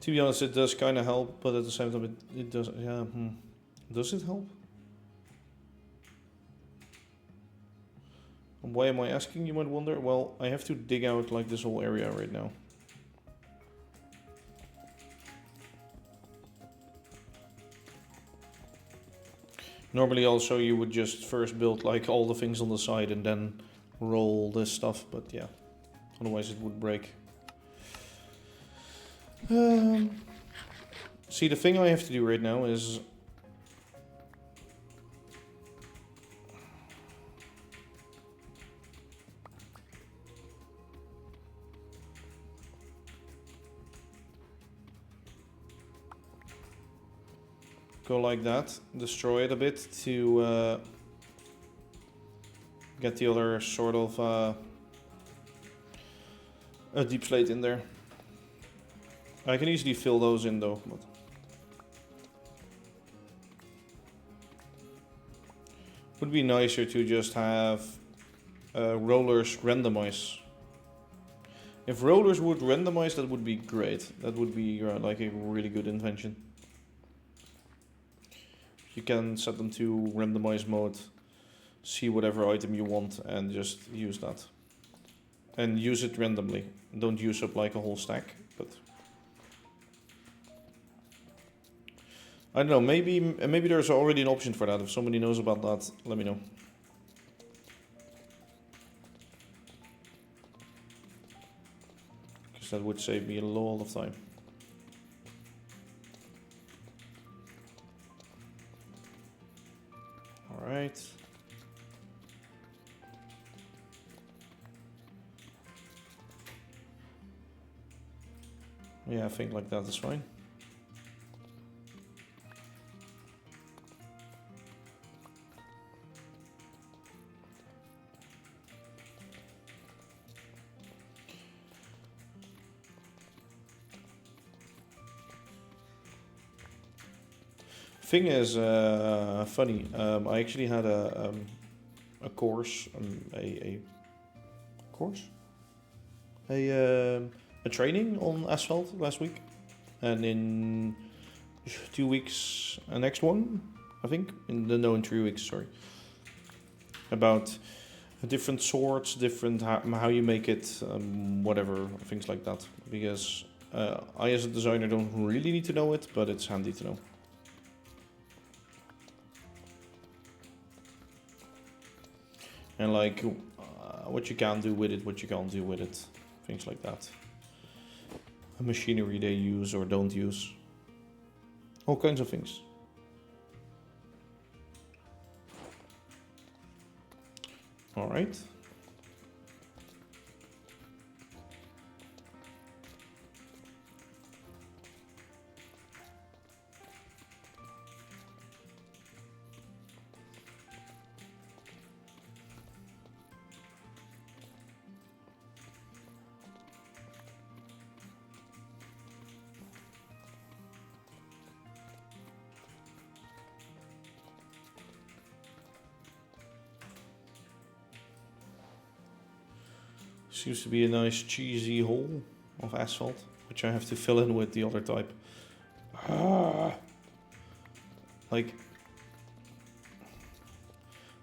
To be honest, it does kind of help, but at the same time it does, yeah, Does it help? Why am I asking, you might wonder? Well, I have to dig out like this whole area right now. Normally also you would just first build like all the things on the side and then roll this stuff, but yeah, otherwise it would break. See, the thing I have to do right now is go like that, destroy it a bit to get the other sort of a deep slate in there. I can easily fill those in though, but would be nicer to just have rollers randomize. If rollers would randomize, that would be great. That would be like a really good invention. You can set them to randomize mode, see whatever item you want, and just use that. And use it randomly. Don't use up like a whole stack, but I don't know, maybe there's already an option for that. If somebody knows about that, let me know. Because that would save me a lot of time. Alright. Yeah, I think like that is fine. Thing is funny. I actually had a course, a course, a training on asphalt last week, and in 2 weeks, next one, I think, in 3 weeks, sorry, about different sorts, different how you make it, whatever, things like that. Because I, as a designer, don't really need to know it, but it's handy to know. And like what you can do with it, what you can't do with it, things like that. Machinery they use or don't use. All kinds of things. All right. Seems to be a nice cheesy hole of asphalt, which I have to fill in with the other type. Like,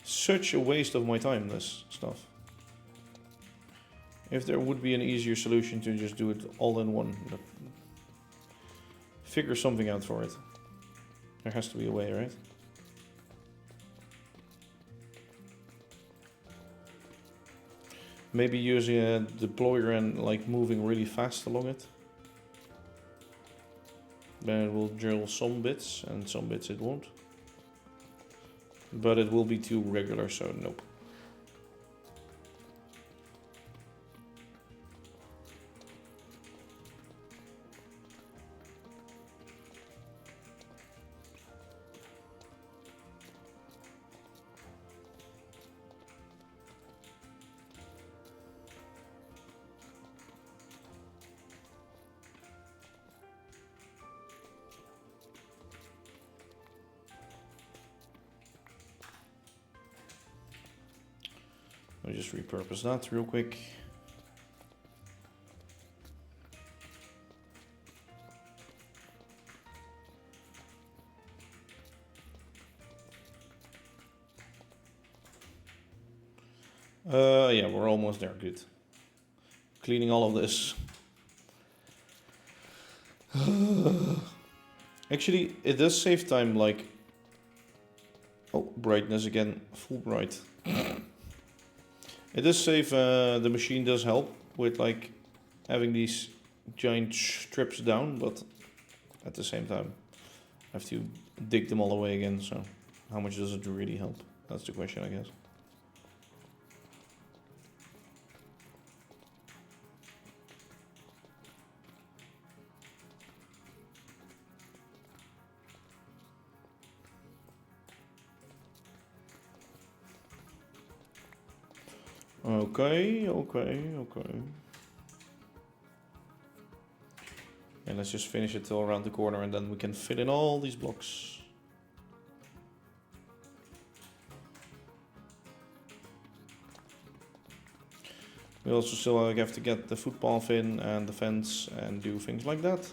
such a waste of my time, this stuff. If there would be an easier solution to just do it all in one, figure something out for it. There has to be a way, right? Maybe using a deployer and like moving really fast along it. Then it will drill some bits and some bits it won't. But it will be too regular, so nope. Let me just repurpose that real quick. Yeah, we're almost there, good. Cleaning all of this. Actually, it does save time, like... Oh, brightness again, full bright. It does save, the machine does help with like having these giant strips down, but at the same time I have to dig them all away again, so how much does it really help? That's the question, I guess. Okay. And let's just finish it till around the corner and then we can fit in all these blocks. We also still have to get the footpath in and the fence and do things like that.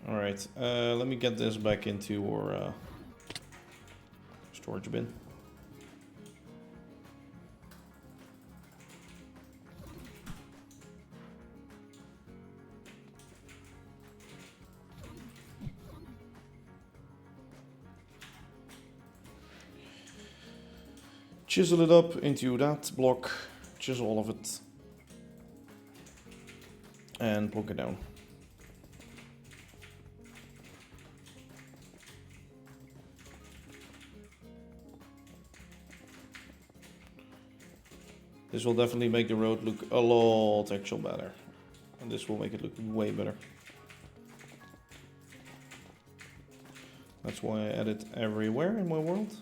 Alright, let me get this back into our storage bin. Chisel it up into that block, chisel all of it, and block it down. This will definitely make the road look a lot actual better. And this will make it look way better. That's why I add it everywhere in my world.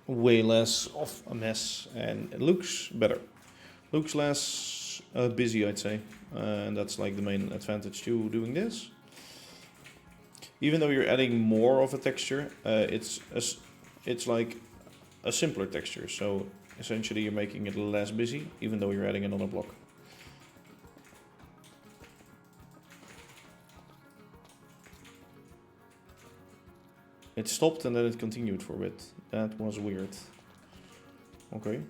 Way less of a mess and it looks better. Looks less busy, I'd say. And that's like the main advantage to doing this. Even though you're adding more of a texture, it's like a simpler texture. So essentially you're making it less busy, even though you're adding another block. It stopped and then it continued for a bit. That was weird. Okay.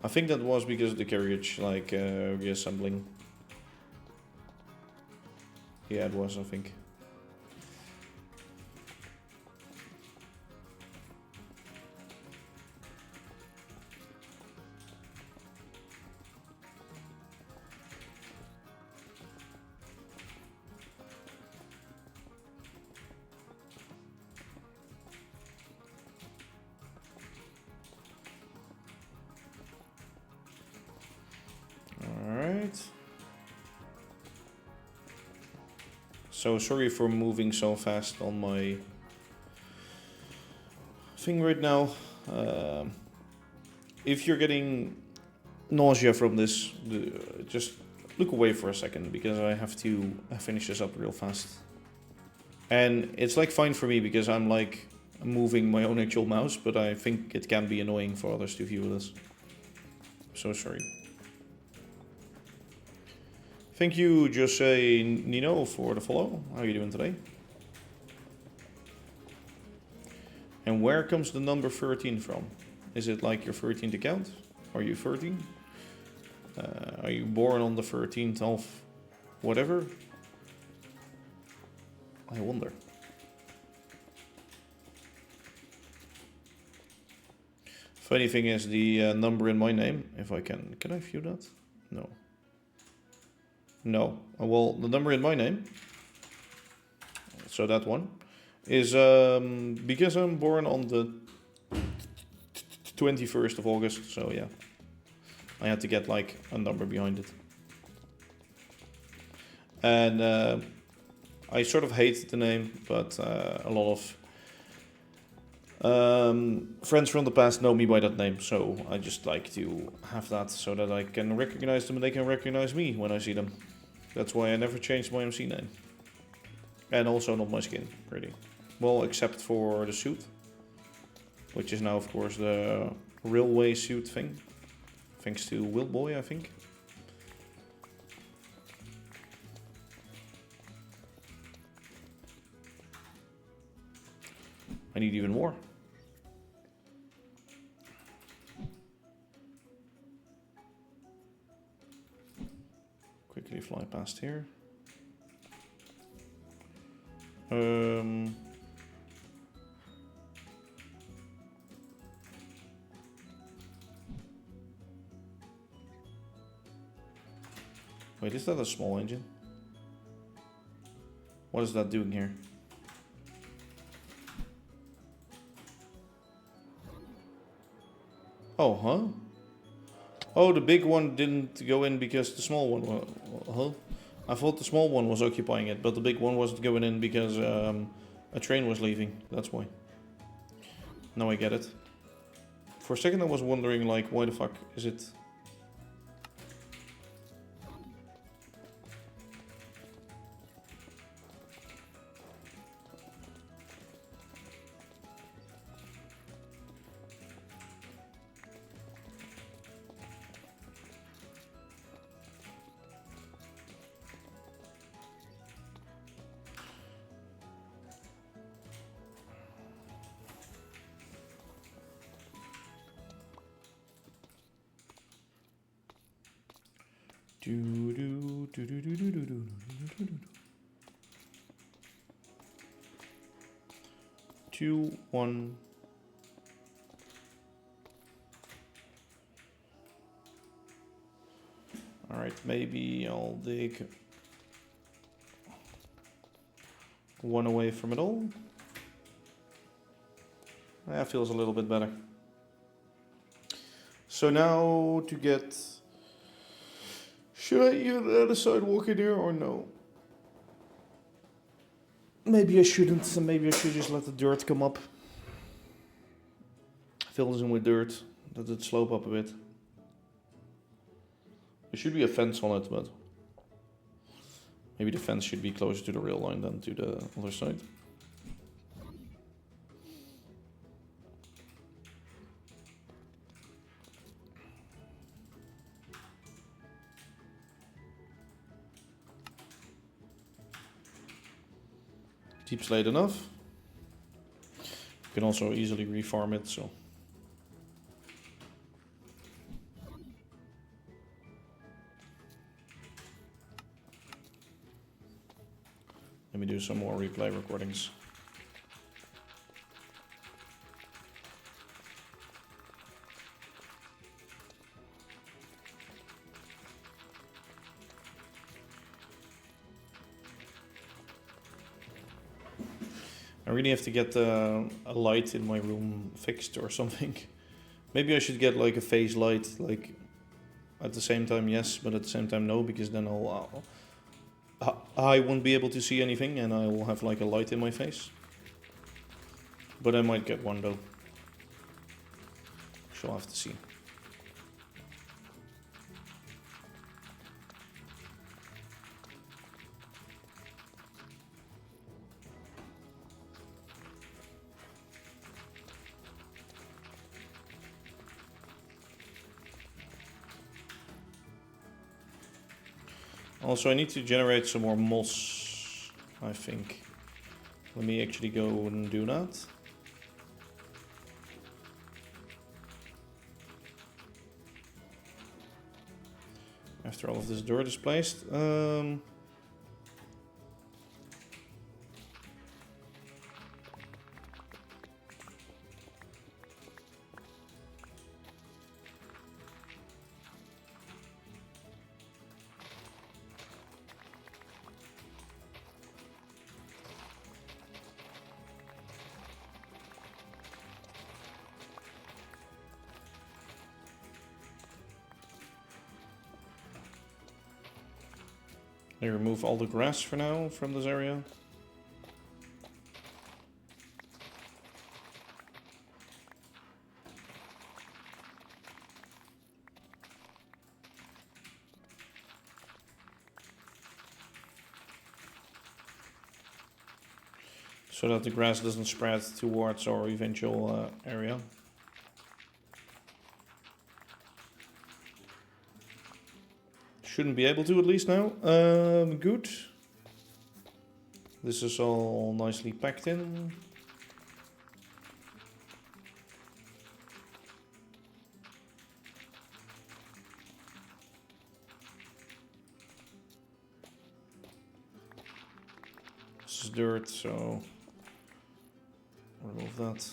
I think that was because of the carriage, like reassembling. Yeah, it was, I think. So sorry for moving so fast on my thing right now. If you're getting nausea from this, just look away for a second because I have to finish this up real fast. And it's like fine for me because I'm like moving my own actual mouse, but I think it can be annoying for others to view this. So sorry. Thank you, Jose Nino, for the follow. How are you doing today? And where comes the number 13 from? Is it like your 13th account? Are you 13? Are you born on the 13th of whatever? I wonder. Funny thing is the number in my name, if I can I view that? No. No, well, the number in my name, so that one, is because I'm born on the 21st of August, so yeah. I had to get like a number behind it. And I sort of hate the name, but a lot of friends from the past know me by that name, so I just like to have that so that I can recognize them and they can recognize me when I see them. That's why I never changed my MC name. And also not my skin, really. Well, except for the suit, which is now, of course, the railway suit thing. Thanks to Willboy, I think. I need even more. Quickly fly past here. Wait, is that a small engine? What is that doing here? Oh, huh? Oh, the big one didn't go in because the small one was... Huh? I thought the small one was occupying it, but the big one wasn't going in because a train was leaving. That's why. Now I get it. For a second I was wondering, like, why the fuck is it... Do, do, do, do, do, do, do, do, do, do. 2, 1. Alright, maybe I'll dig one away from it all. That feels a little bit better. So now to get... Should I even add a sidewalk in here or no? Maybe I shouldn't, and maybe I should just let the dirt come up. Fill this in with dirt, let it slope up a bit. There should be a fence on it, but maybe the fence should be closer to the rail line than to the other side. Deep slate enough. You can also easily reform it, so. Let me do some more replay recordings. I really have to get a light in my room fixed or something. Maybe I should get like a phase light, like at the same time yes, but at the same time no, because then I won't be able to see anything and I will have like a light in my face. But I might get one though. So I'll have to see. Also, I need to generate some more moss, I think. Let me actually go and do that. After all of this dirt is placed. Let me remove all the grass for now from this area. So that the grass doesn't spread towards our eventual area. Shouldn't be able to, at least now. Good. This is all nicely packed in. This is dirt, so remove that.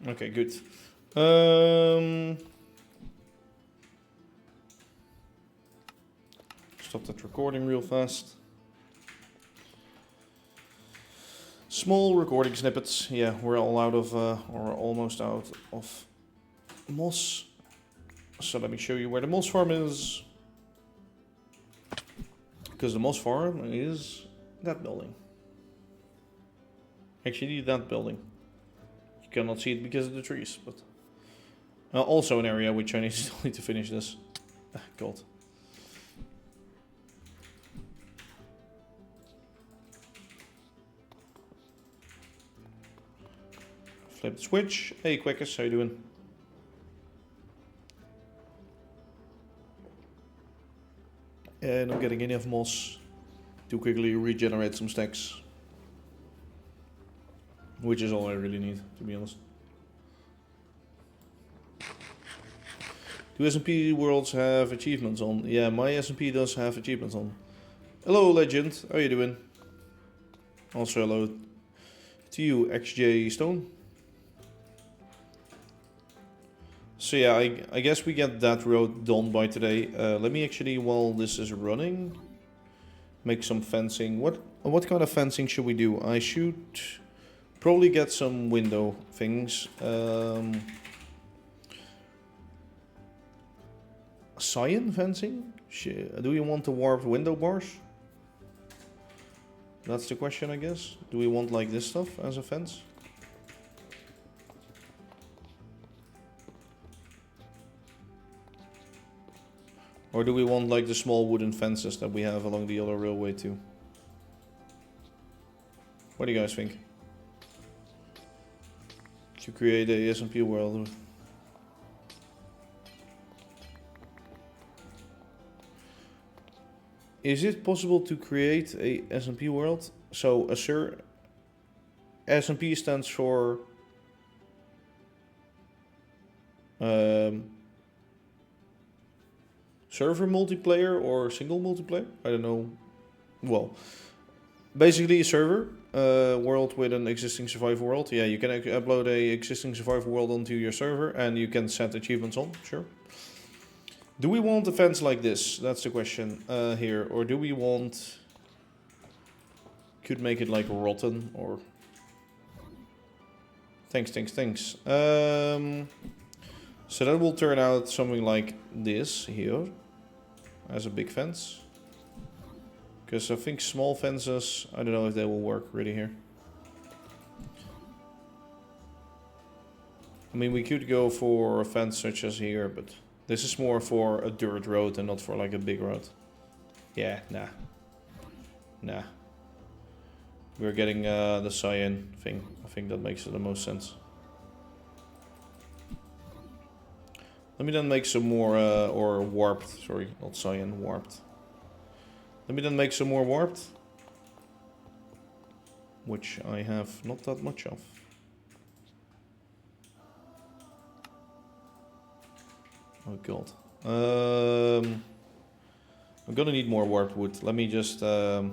Okay, good. Stop that recording real fast. Small recording snippets. Yeah, we're all out of, or almost out of moss. So let me show you where the moss farm is. Because the moss farm is that building. Actually, that building. You cannot see it because of the trees, but also an area which I still need to finish this. Ah, God. Flip the switch. Hey, Quackers, how you doing? And I'm getting enough moss to quickly regenerate some stacks. Which is all I really need, to be honest. Do S&P worlds have achievements on? Yeah, my S&P does have achievements on. Hello, Legend. How are you doing? Also, hello to you, XJ Stone. So yeah, I guess we get that road done by today. Let me actually, while this is running, make some fencing. What kind of fencing should we do? I should probably get some window things. Cyan fencing? Do we want the warped window bars? That's the question, I guess. Do we want like this stuff as a fence? Or do we want like the small wooden fences that we have along the other railway too? What do you guys think? To create a S&P world. Is it possible to create a S&P world? So S&P stands for server multiplayer or single multiplayer? I don't know. Well, basically a server world with an existing survival world. Yeah, you can upload a existing survival world onto your server and you can set achievements on, sure. Do we want a fence like this? That's the question here. Or do we want... Could make it like rotten or... Thanks. So that will turn out something like this here. As a big fence. Because I think small fences, I don't know if they will work really here. I mean, we could go for a fence such as here, but... This is more for a dirt road and not for like a big road. Yeah, nah. We're getting the cyan thing. I think that makes the most sense. Let me then make some more, or warped, sorry, not cyan, warped. Let me then make some more warped. Which I have not that much of. Oh god. I'm gonna need more warped wood. Let me just... and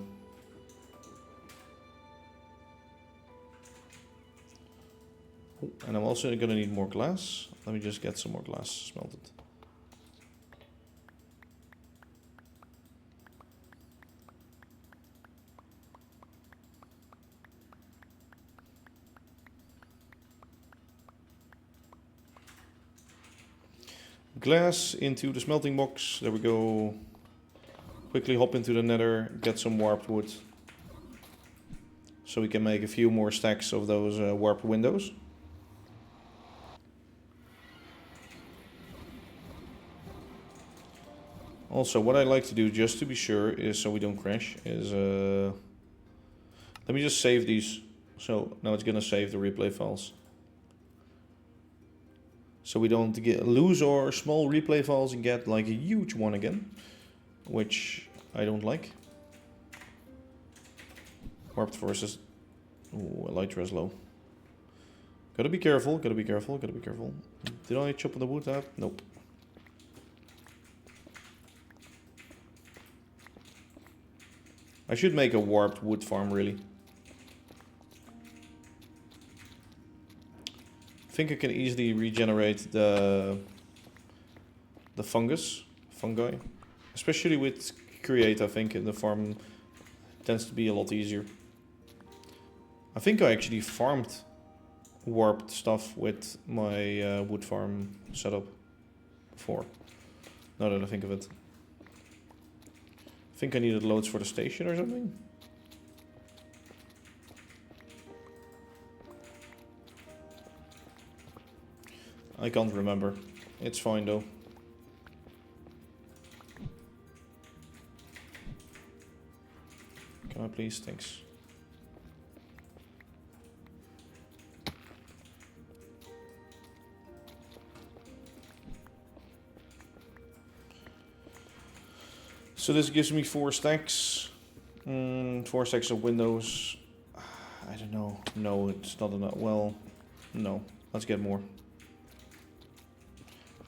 I'm also gonna need more glass. Let me just get some more glass smelted. Glass into the smelting box. There we go. Quickly hop into the nether, get some warped wood. So we can make a few more stacks of those warped windows. Also, what I like to do, just to be sure, is so we don't crash, is... let me just save these. So now it's gonna save the replay files. So we don't lose our small replay files and get like a huge one again. Which I don't like. Warped versus... Ooh, elytra is low. Gotta be careful, gotta be careful. Did I chop the wood out? Nope. I should make a warped wood farm, really. think I can easily regenerate the fungi, especially with create. I think in the farm tends to be a lot easier. I think I actually farmed warped stuff with my wood farm setup before. Now that I think of it, I think I needed loads for the station or something. I can't remember. It's fine though. Can I please? Thanks. So this gives me 4 stacks. 4 stacks of windows. I don't know. No, it's not enough. Well, no. Let's get more.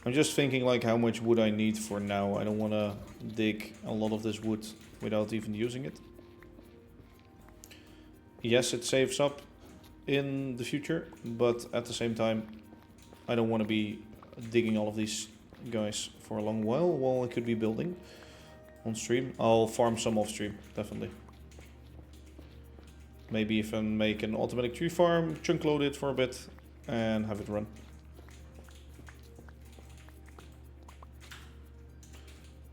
I'm just thinking like how much wood I need for now. I don't want to dig a lot of this wood without even using it. Yes, it saves up in the future, but at the same time, I don't want to be digging all of these guys for a long while I could be building on stream. I'll farm some off stream, definitely. Maybe even make an automatic tree farm, chunk load it for a bit, and have it run.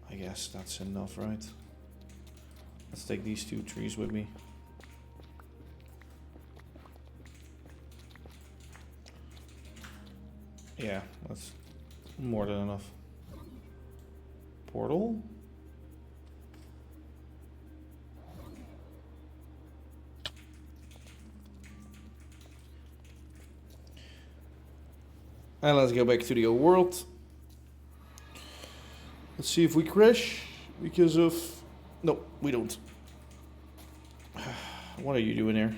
I guess that's enough, right? Let's take these 2 trees with me. Yeah, that's more than enough. Portal. And let's go back to the old world. Let's see if we crash because of... No, we don't. What are you doing here?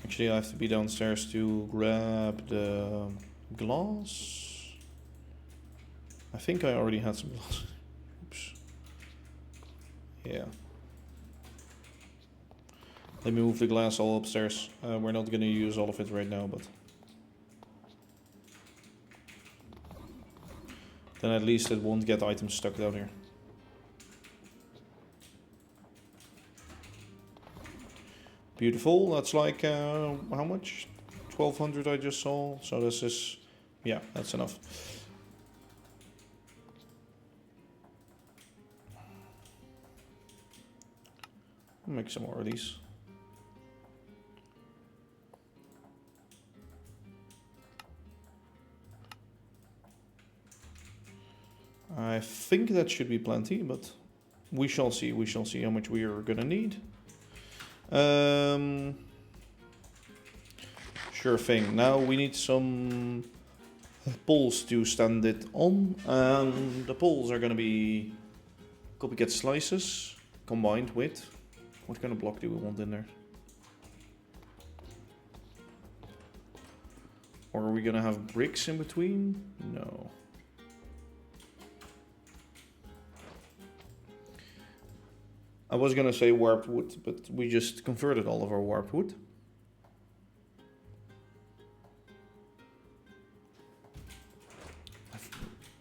Actually, I have to be downstairs to grab the glass. I think I already had some glass. Oops. Yeah. Let me move the glass all upstairs. We're not going to use all of it right now, but... then at least it won't get items stuck down here. Beautiful. That's like, how much? 1200 I just saw. So this is, yeah, that's enough. I'll make some more of these. I think that should be plenty, but we shall see. We shall see how much we are gonna need. Sure thing. Now we need some poles to stand it on. The poles are gonna be copycat slices combined with... what kind of block do we want in there? Or are we gonna have bricks in between? No. I was gonna say warped wood, but we just converted all of our warped wood.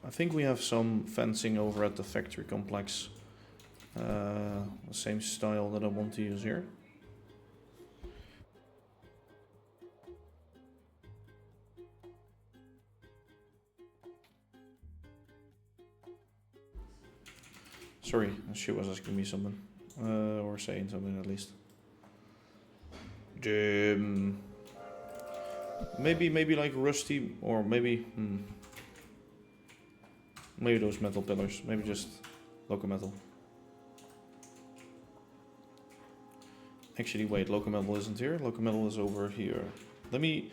I think we have some fencing over at the factory complex. The same style that I want to use here. Sorry, she was asking me something. Or saying something at least. Maybe like rusty, or maybe maybe those metal pillars. Maybe just local metal. Actually, wait, local metal isn't here. Local metal is over here. Let me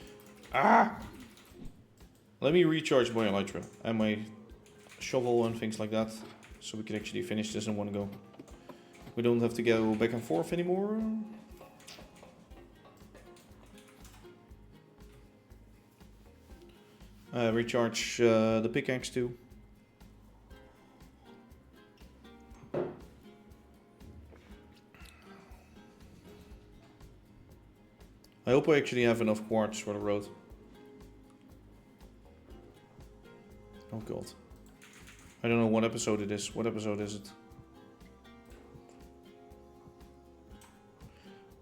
recharge my elytra and my shovel and things like that, so we can actually finish this in one go. We don't have to go back and forth anymore. Recharge the pickaxe too. I hope I actually have enough quartz for the road. Oh god. I don't know what episode it is. What episode is it?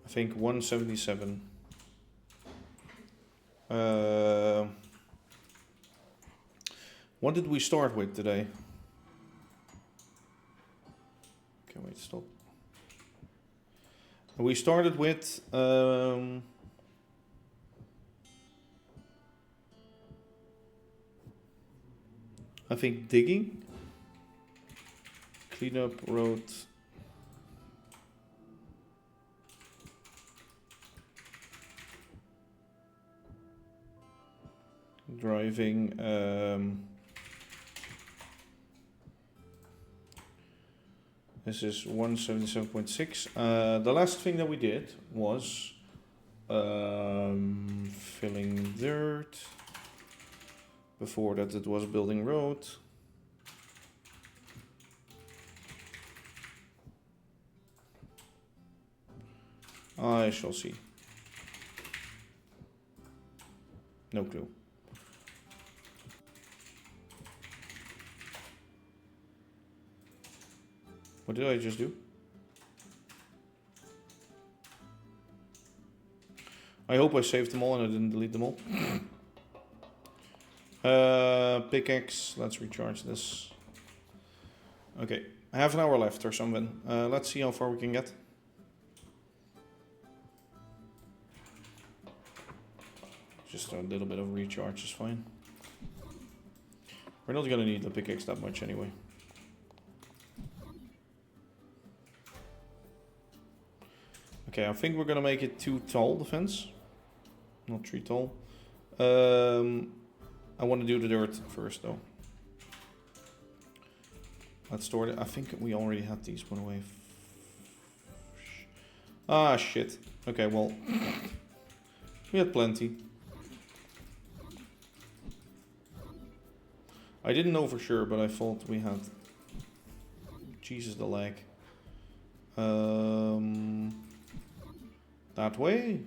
I think 177. What did we start with today? Okay, wait, stop. We started with I think digging, clean up road, driving, this is 177.6. The last thing that we did was filling dirt. Before that it was building road. I shall see. No clue. What did I just do? I hope I saved them all and I didn't delete them all. Pickaxe, let's recharge this. Okay, half an hour left or something. Let's see how far we can get. Just a little bit of recharge is fine. We're not gonna need the pickaxe that much anyway. Okay, I think we're gonna make it 2 tall, the fence. Not 3 tall. I want to do the dirt first though. Let's store it. I think we already had these, by the way. Ah, shit. Okay, well. We had plenty. I didn't know for sure, but I thought we had... Jesus, the lag. That way?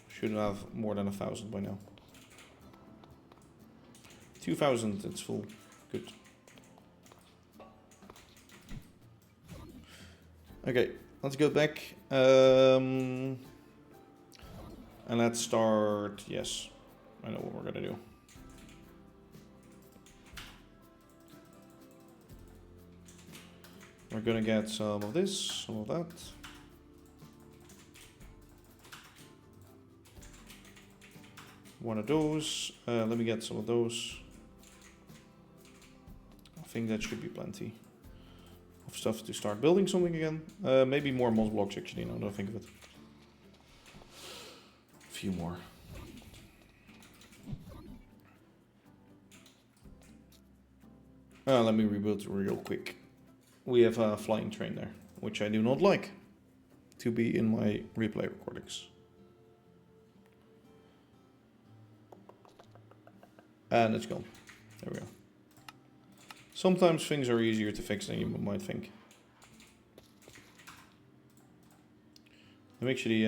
Should have more than 1,000 by now. 2,000, it's full. Good. Okay, let's go back. And let's start. Yes, I know what we're gonna do. We're gonna get some of this, some of that. One of those. Let me get some of those. I think that should be plenty of stuff to start building something again. Maybe more moss blocks actually, now that I think of it. A few more. Let me rebuild real quick. We have a flying train there, which I do not like to be in my replay recordings. And it's gone. There we go. Sometimes things are easier to fix than you might think. Let me actually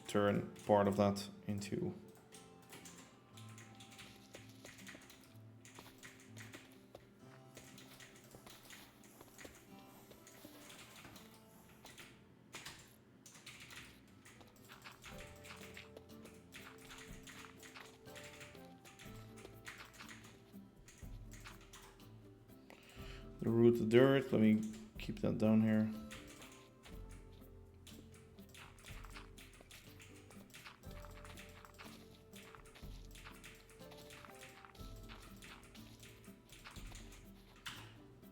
turn part of that into... the root of dirt. Let me keep that down here.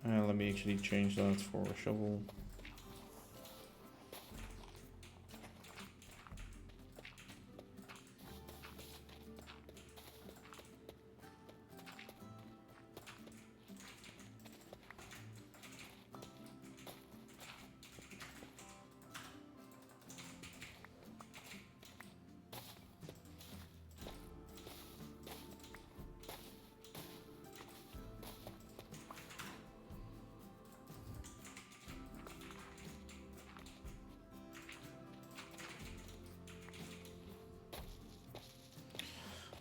And let me actually change that for a shovel.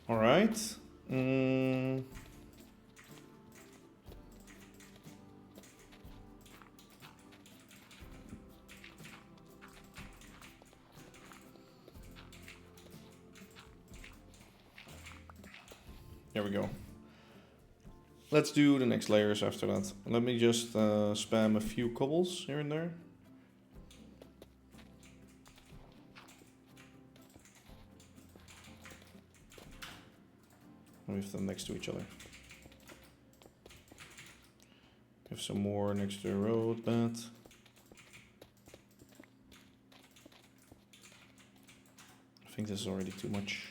All right. Mm. There we go. Let's do the next layers after that. Let me just spam a few cobbles here and there. Move them next to each other. Have some more next to the road bed. I think this is already too much.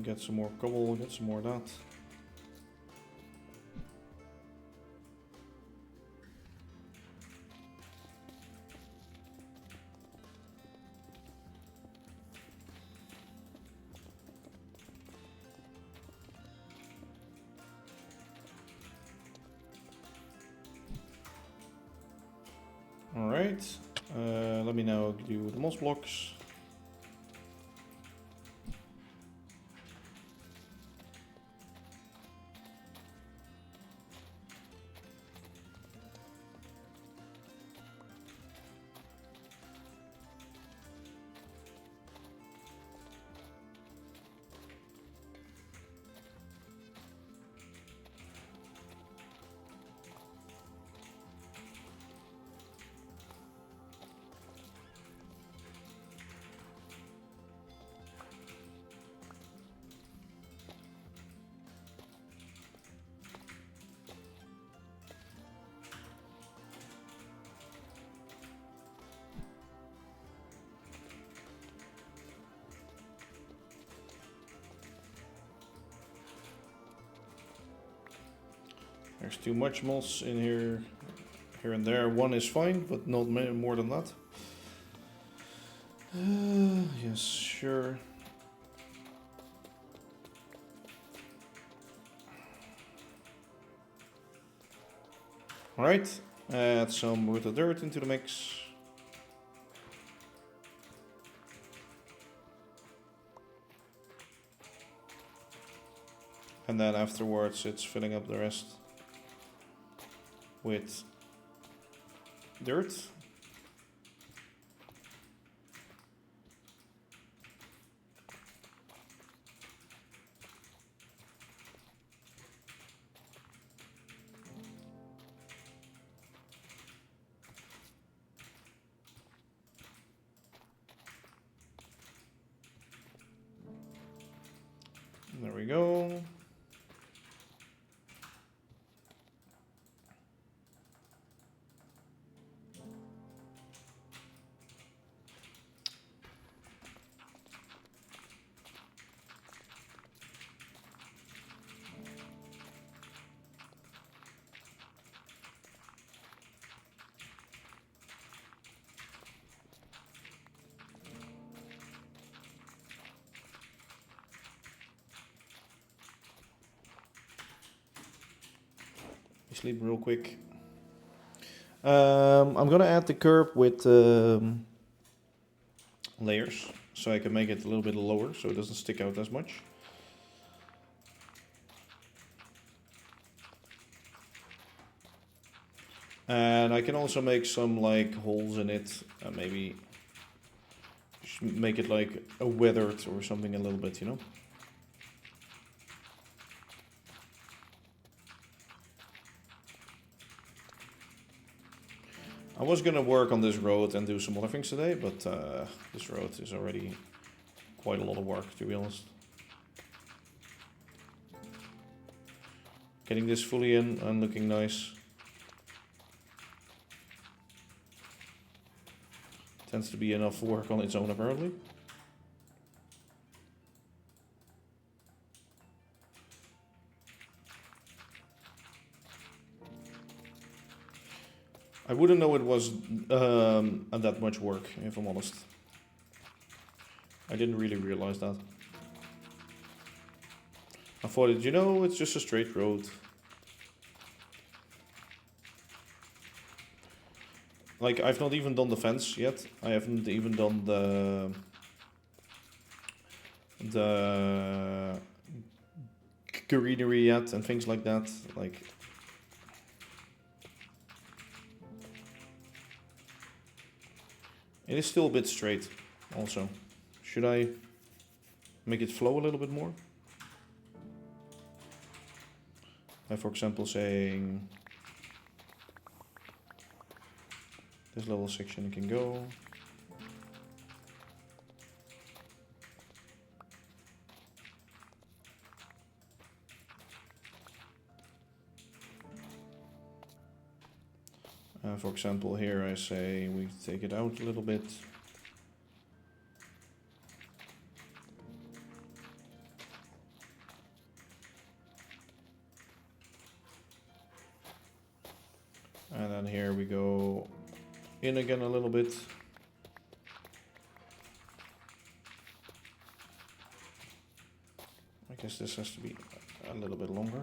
Get some more cobble, get some more of that. Alright, let me now do the moss blocks. There's too much moss in here and there. One is fine, but not more than that. Yes, sure. Alright, add some rooted dirt into the mix. And then afterwards it's filling up the rest with dirt. There we go. Sleep real quick. I'm gonna add the curb with layers, so I can make it a little bit lower, so it doesn't stick out as much. And I can also make some like holes in it, and maybe make it like a weathered or something a little bit, you know. I was gonna work on this road and do some other things today, but this road is already quite a lot of work, to be honest. Getting this fully in and looking nice. Tends to be enough work on its own, apparently. I wouldn't know it was that much work, if I'm honest. I didn't really realize that. I thought, you know, it's just a straight road. Like, I've not even done the fence yet. I haven't even done the greenery yet and things like that. Like, it is still a bit straight also. Should I make it flow a little bit more? By, for example, saying this little section can go. For example, here I say we take it out a little bit. And then here we go in again a little bit. I guess this has to be a little bit longer.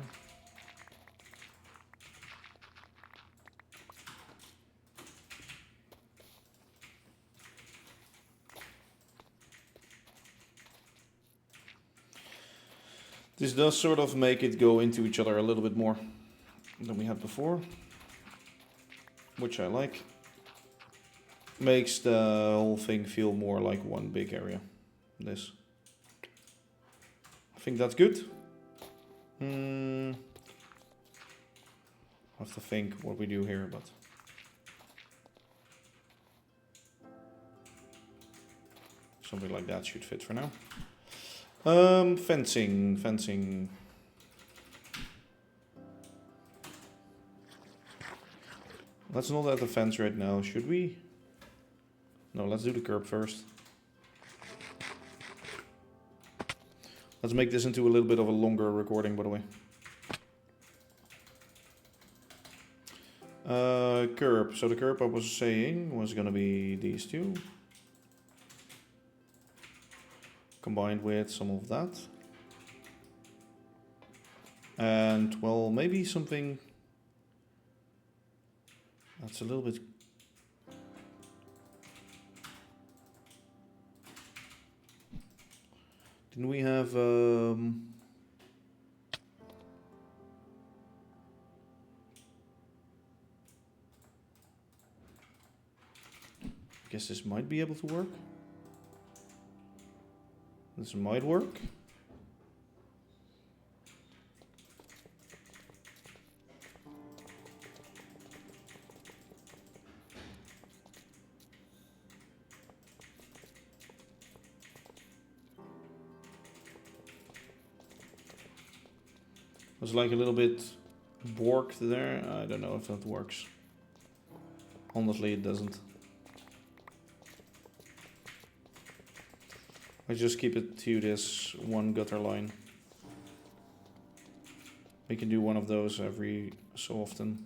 This does sort of make it go into each other a little bit more than we had before, which I like. Makes the whole thing feel more like one big area. This. I think that's good. I have to think what we do here, but something like that should fit for now. Fencing. Let's not add the fence right now, should we? No, let's do the curb first. Let's make this into a little bit of a longer recording, by the way. Curb. So the curb I was saying was gonna be these two. Combined with some of that. And, well, maybe something that's a little bit... Didn't we have... I guess this might be able to work. This might work. Was like a little bit borked there. I don't know if that works. Honestly, it doesn't. I just keep it to this one gutter line. We can do one of those every so often.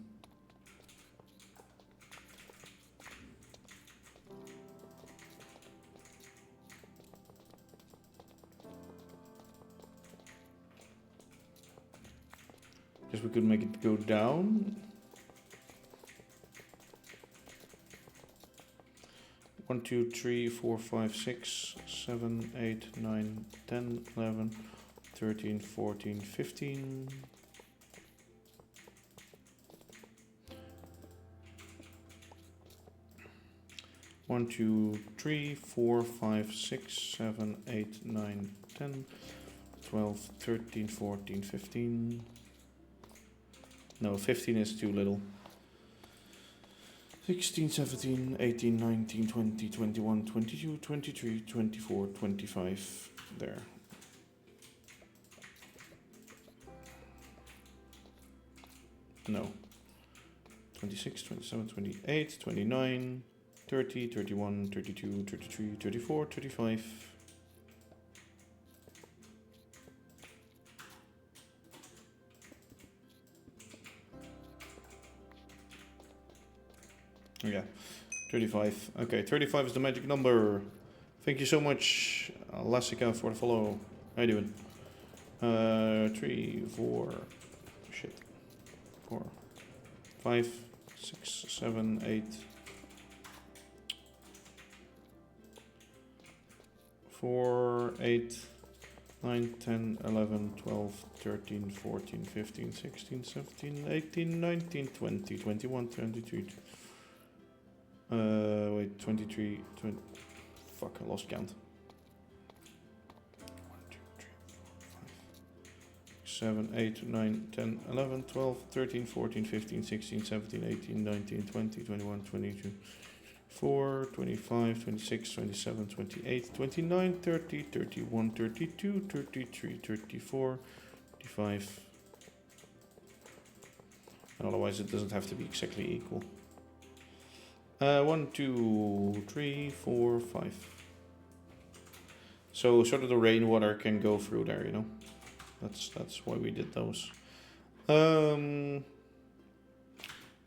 Guess we could make it go down. 1, 2, 3, 4, 5, 6, 7, 8, 9, 10, 11, 13, 14, 15. One, 2, 3, 4, 5, 6, 7, 8, 9, 10, 12, 13, 14, 15. No, 15 is too little. 16, 17, 18, 19, 20, 21, 22, 23, 24, 25. There. No. 26, 27, 28, 29. 30, 31, 32, 33, 34, 35. Yeah, 35. Okay, 35 is the magic number. Thank you so much, Lassica, for the follow. How you doing? 3, 4, shit. 4, 5, 6, 7, 8. 4, 8, 9, 10, 11, 12, 13, 14, 15, 16, 17, 18, 19, 20, 21, 22. Wait, 23, 20. Fuck, I lost count. 1, 2, 3, 4, 5, 7, 8, 9, 10, 11, 12, 13, 14, 15, 16, 17, 18, 19, 20, 21, 22. 4, 25, 26, 27, 28, 29, 30, 31, 32, 33, 34, 35. And otherwise it doesn't have to be exactly equal. 1, 2, 3, 4, 5. So sort of the rainwater can go through there, you know. That's why we did those.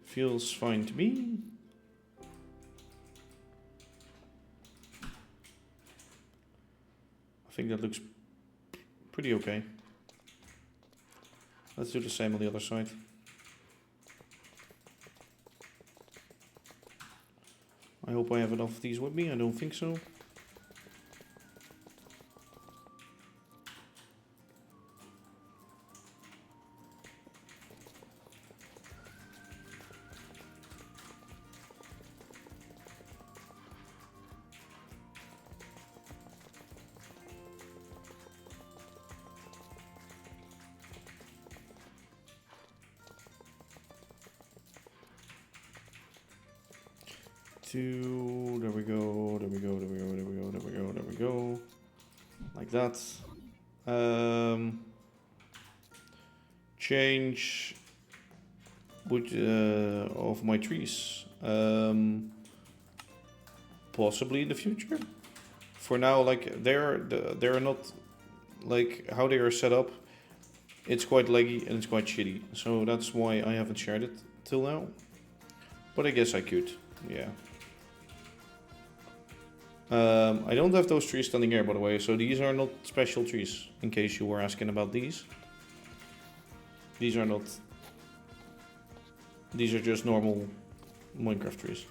Feels fine to me. I think that looks pretty okay. Let's do the same on the other side. I hope I have enough of these with me. I don't think so. There we go, there we go, there we go, there we go, there we go, there we go. Like that. Change wood of my trees. Possibly in the future. For now, like they're not like how they are set up. It's quite laggy and it's quite shitty. So that's why I haven't shared it till now. But I guess I could. Yeah. I don't have those trees standing here, by the way, so these are not special trees, in case you were asking about these. These are not... These are just normal Minecraft trees.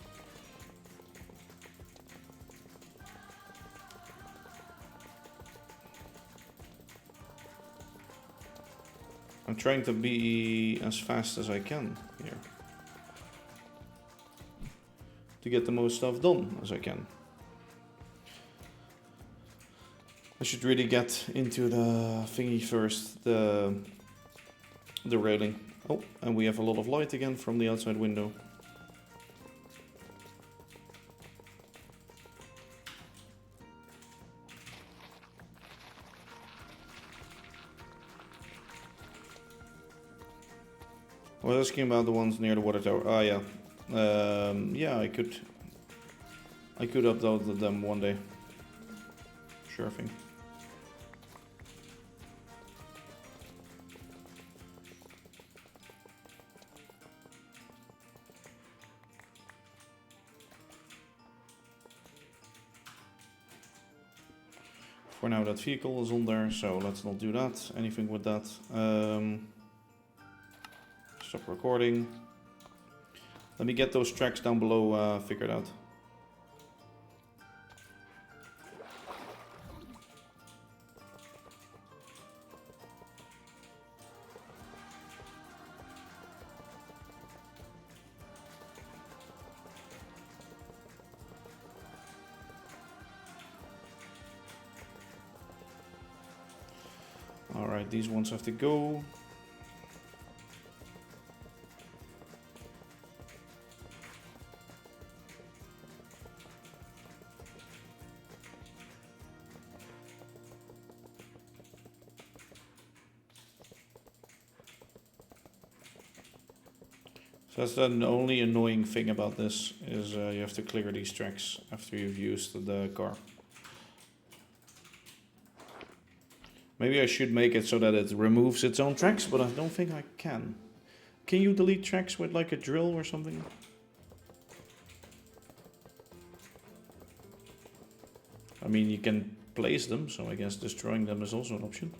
I'm trying to be as fast as I can here. To get the most stuff done as I can. I should really get into the thingy first, the railing. Oh, and we have a lot of light again from the outside window. I was asking about the ones near the water tower. Ah, yeah. Yeah, I could upload them one day. Sure thing. For now that vehicle is on there, so let's not do that. Anything with that. Stop recording. Let me get those tracks down below figured out. Alright, these ones have to go. So that's the only annoying thing about this, is you have to clear these tracks after you've used the car. Maybe I should make it so that it removes its own tracks, but I don't think I can. Can you delete tracks with like a drill or something? I mean, you can place them, so I guess destroying them is also an option.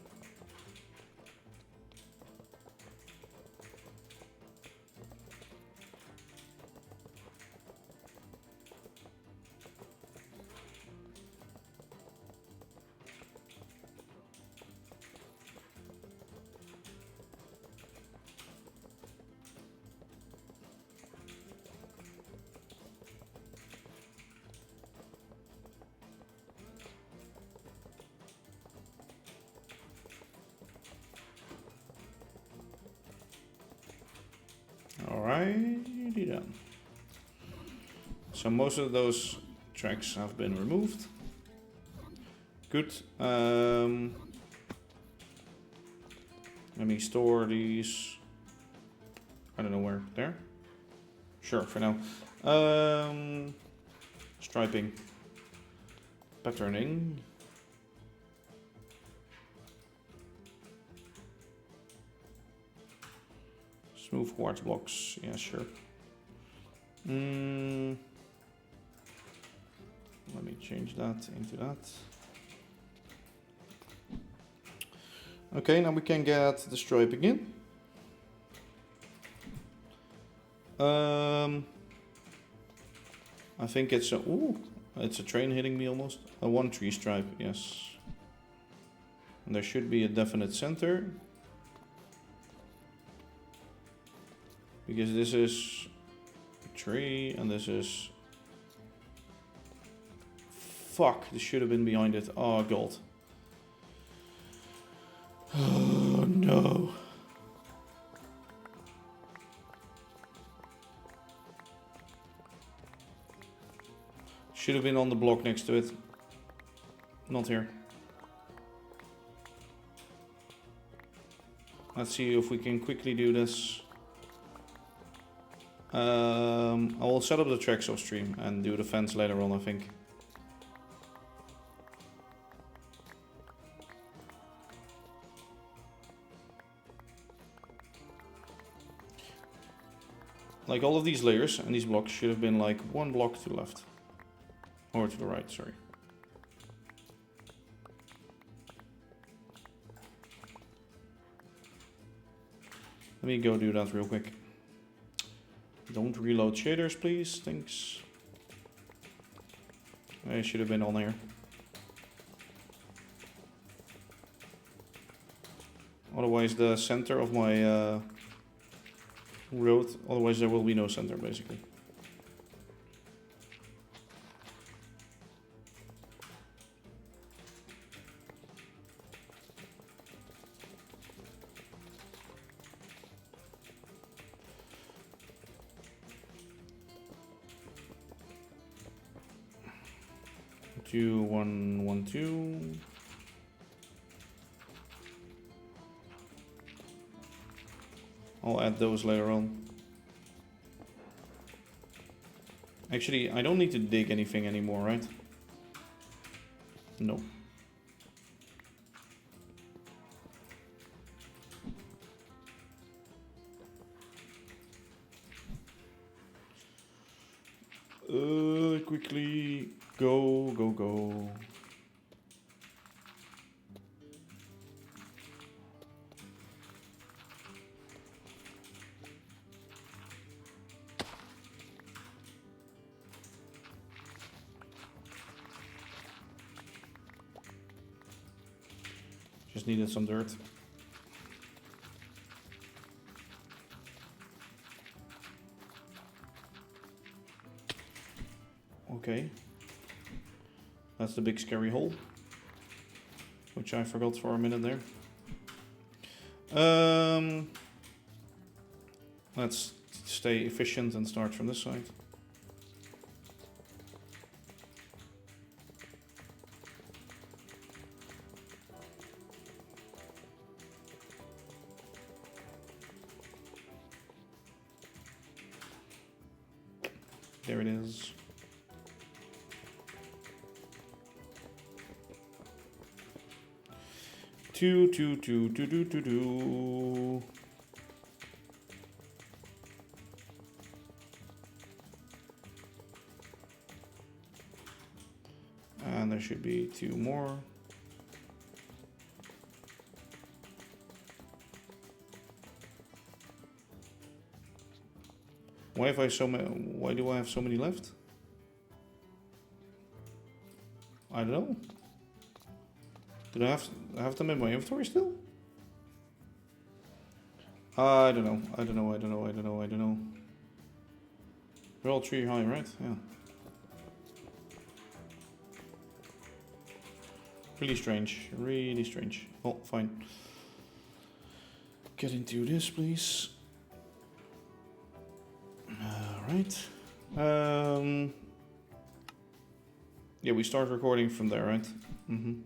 Alrighty then. So most of those tracks have been removed. Good. Let me store these. I don't know where. There? Sure, for now. Striping. Patterning. Smooth quartz blocks, yeah, sure. Let me change that into that. Okay, now we can get the striping in. I think it's a, ooh, it's a train hitting me almost. A 1-tree stripe, yes. And there should be a definite center. Because this is a tree and this is... Fuck, this should have been behind it. Oh, gold. Oh, no. Should have been on the block next to it. Not here. Let's see if we can quickly do this. I will set up the tracks off stream and do the fence later on, I think. Like all of these layers and these blocks should have been like 1 block to the left. Or to the right, sorry. Let me go do that real quick. Don't reload shaders, please. Thanks. They should have been on here. Otherwise the center of my road, otherwise there will be no center basically. Two, 1, 1, 2. I'll add those later on. Actually, I don't need to dig anything anymore, right? No. Quickly. Go, go, go. Just needed some dirt. Okay. That's the big scary hole, which I forgot for a minute there. Let's stay efficient and start from this side. There it is. Two. And there should be 2 more. Why have I so many? Why do I have so many left? I don't know. Did I have them in my inventory still? I don't know. I don't know. They're all 3 high, right? Yeah. Really strange. Really strange. Oh, fine. Get into this, please. Alright. Yeah, we start recording from there, right? Mm-hmm.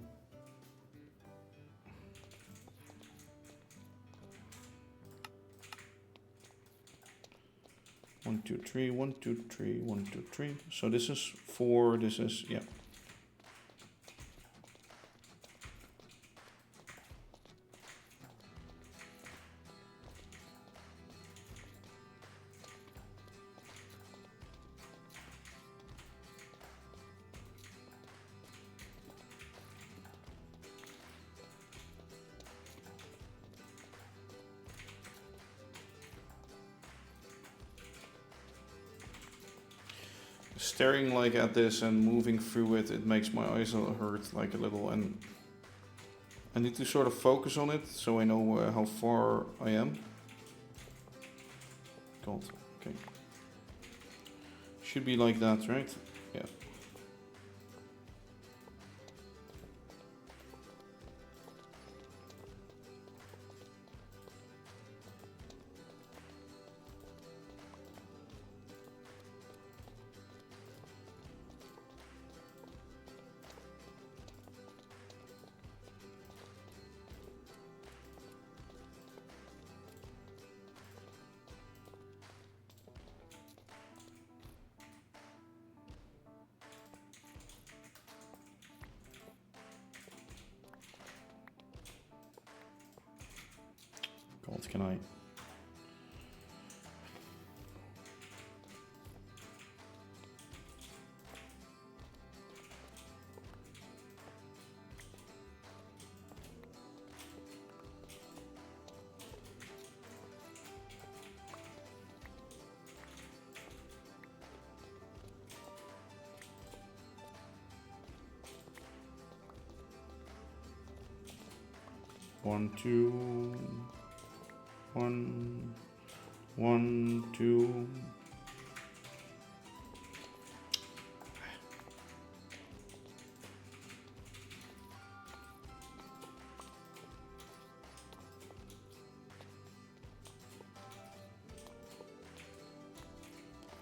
One, two, three, 1, 2, 3, 1, 2, 3. So this is 4, this is, yeah. Staring like at this and moving through it, it makes my eyes hurt like a little, and I need to sort of focus on it so I know how far I am. God, okay. Should be like that, right? Yeah. God, can I? One, two. 1, 1, 2.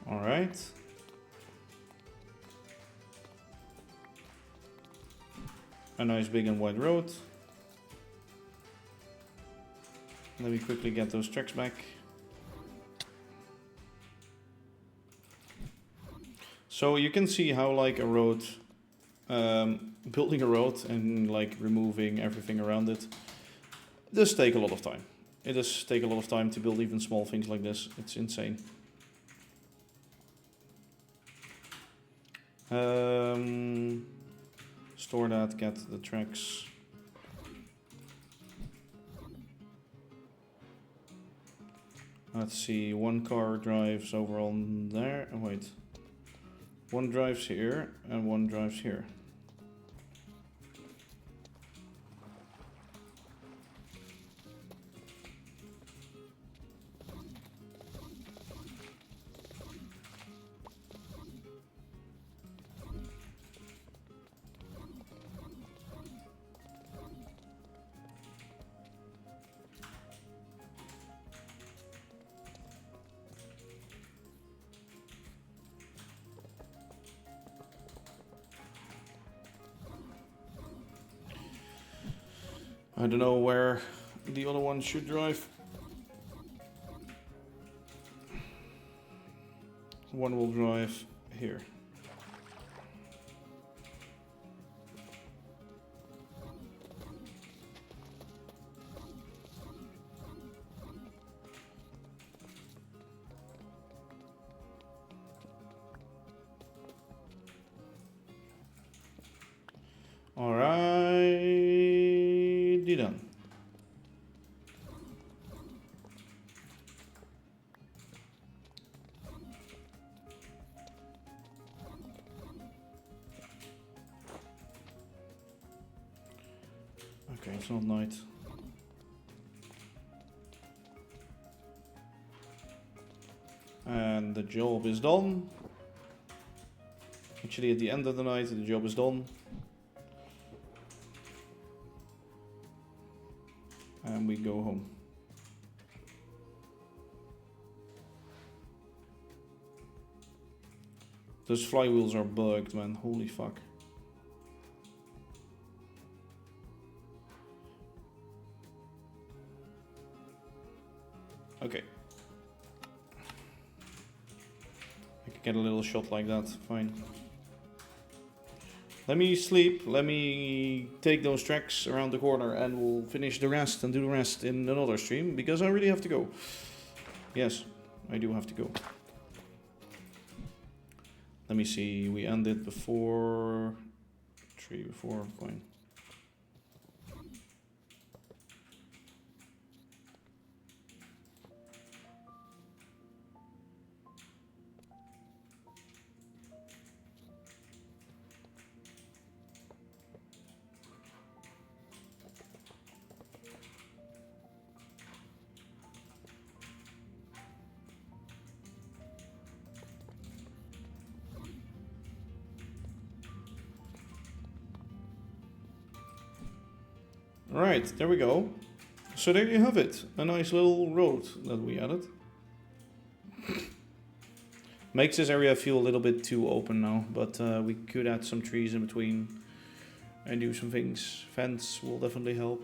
All right. A nice big and wide road. Let me quickly get those tracks back. So you can see how like a road, building a road and like removing everything around it does take a lot of time. It does take a lot of time to build even small things like this. It's insane. Store that, get the tracks. Let's see, 1 car drives over on there. Oh, wait. 1 drives here and 1 drives here. I don't know where the other one should drive. 1 will drive here. Alrighty done. Okay, it's not night. And the job is done. Actually, at the end of the night, the job is done. And we go home. Those flywheels are bugged, man. Holy fuck. Okay. I could get a little shot like that. Fine. Let me sleep. Let me take those tracks around the corner and we'll finish the rest and do the rest in another stream because I really have to go. Yes, I do have to go. Let me see. We ended before 3 before. Fine. Right, there we go. So there you have it. A nice little road that we added. Makes this area feel a little bit too open now, but we could add some trees in between and do some things. Fence will definitely help.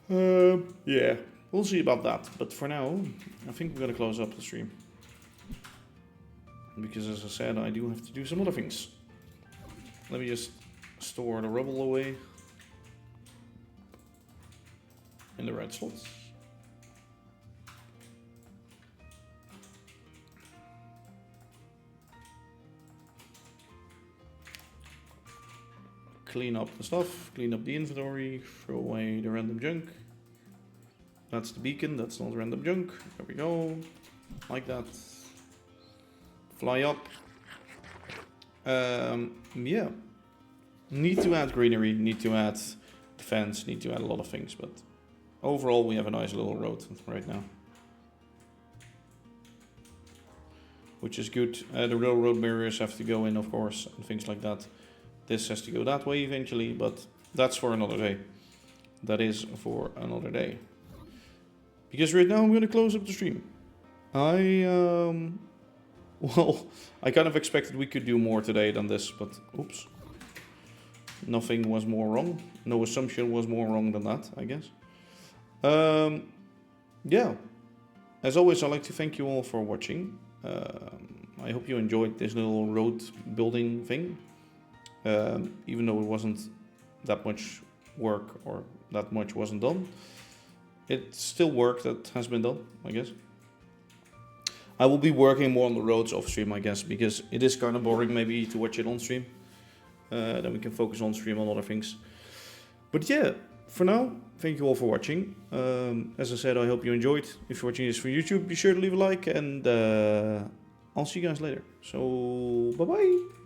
Yeah, we'll see about that. But for now, I think we're gonna close up the stream. Because as I said, I do have to do some other things. Let me just store the rubble away. In the right slots. Clean up the stuff, clean up the inventory, throw away the random junk. That's the beacon, that's not random junk. There we go. Like that. Fly up. Yeah. Need to add greenery, need to add defense, need to add a lot of things, but overall, we have a nice little road right now. Which is good. The railroad barriers have to go in, of course, and things like that. This has to go that way eventually, but that's for another day. That is for another day. Because right now I'm going to close up the stream. Well, I kind of expected we could do more today than this, but oops. Nothing was more wrong. No assumption was more wrong than that, I guess. Yeah, as always, I'd like to thank you all for watching. I hope you enjoyed this little road building thing, even though it wasn't that much work or that much wasn't done. It's still work that has been done, I guess. I will be working more on the roads off stream, I guess, because it is kind of boring maybe to watch it on stream. Then we can focus on stream on other things. But yeah. For now, thank you all for watching. As I said, I hope you enjoyed. If you're watching this from YouTube, be sure to leave a like and I'll see you guys later. So, bye-bye.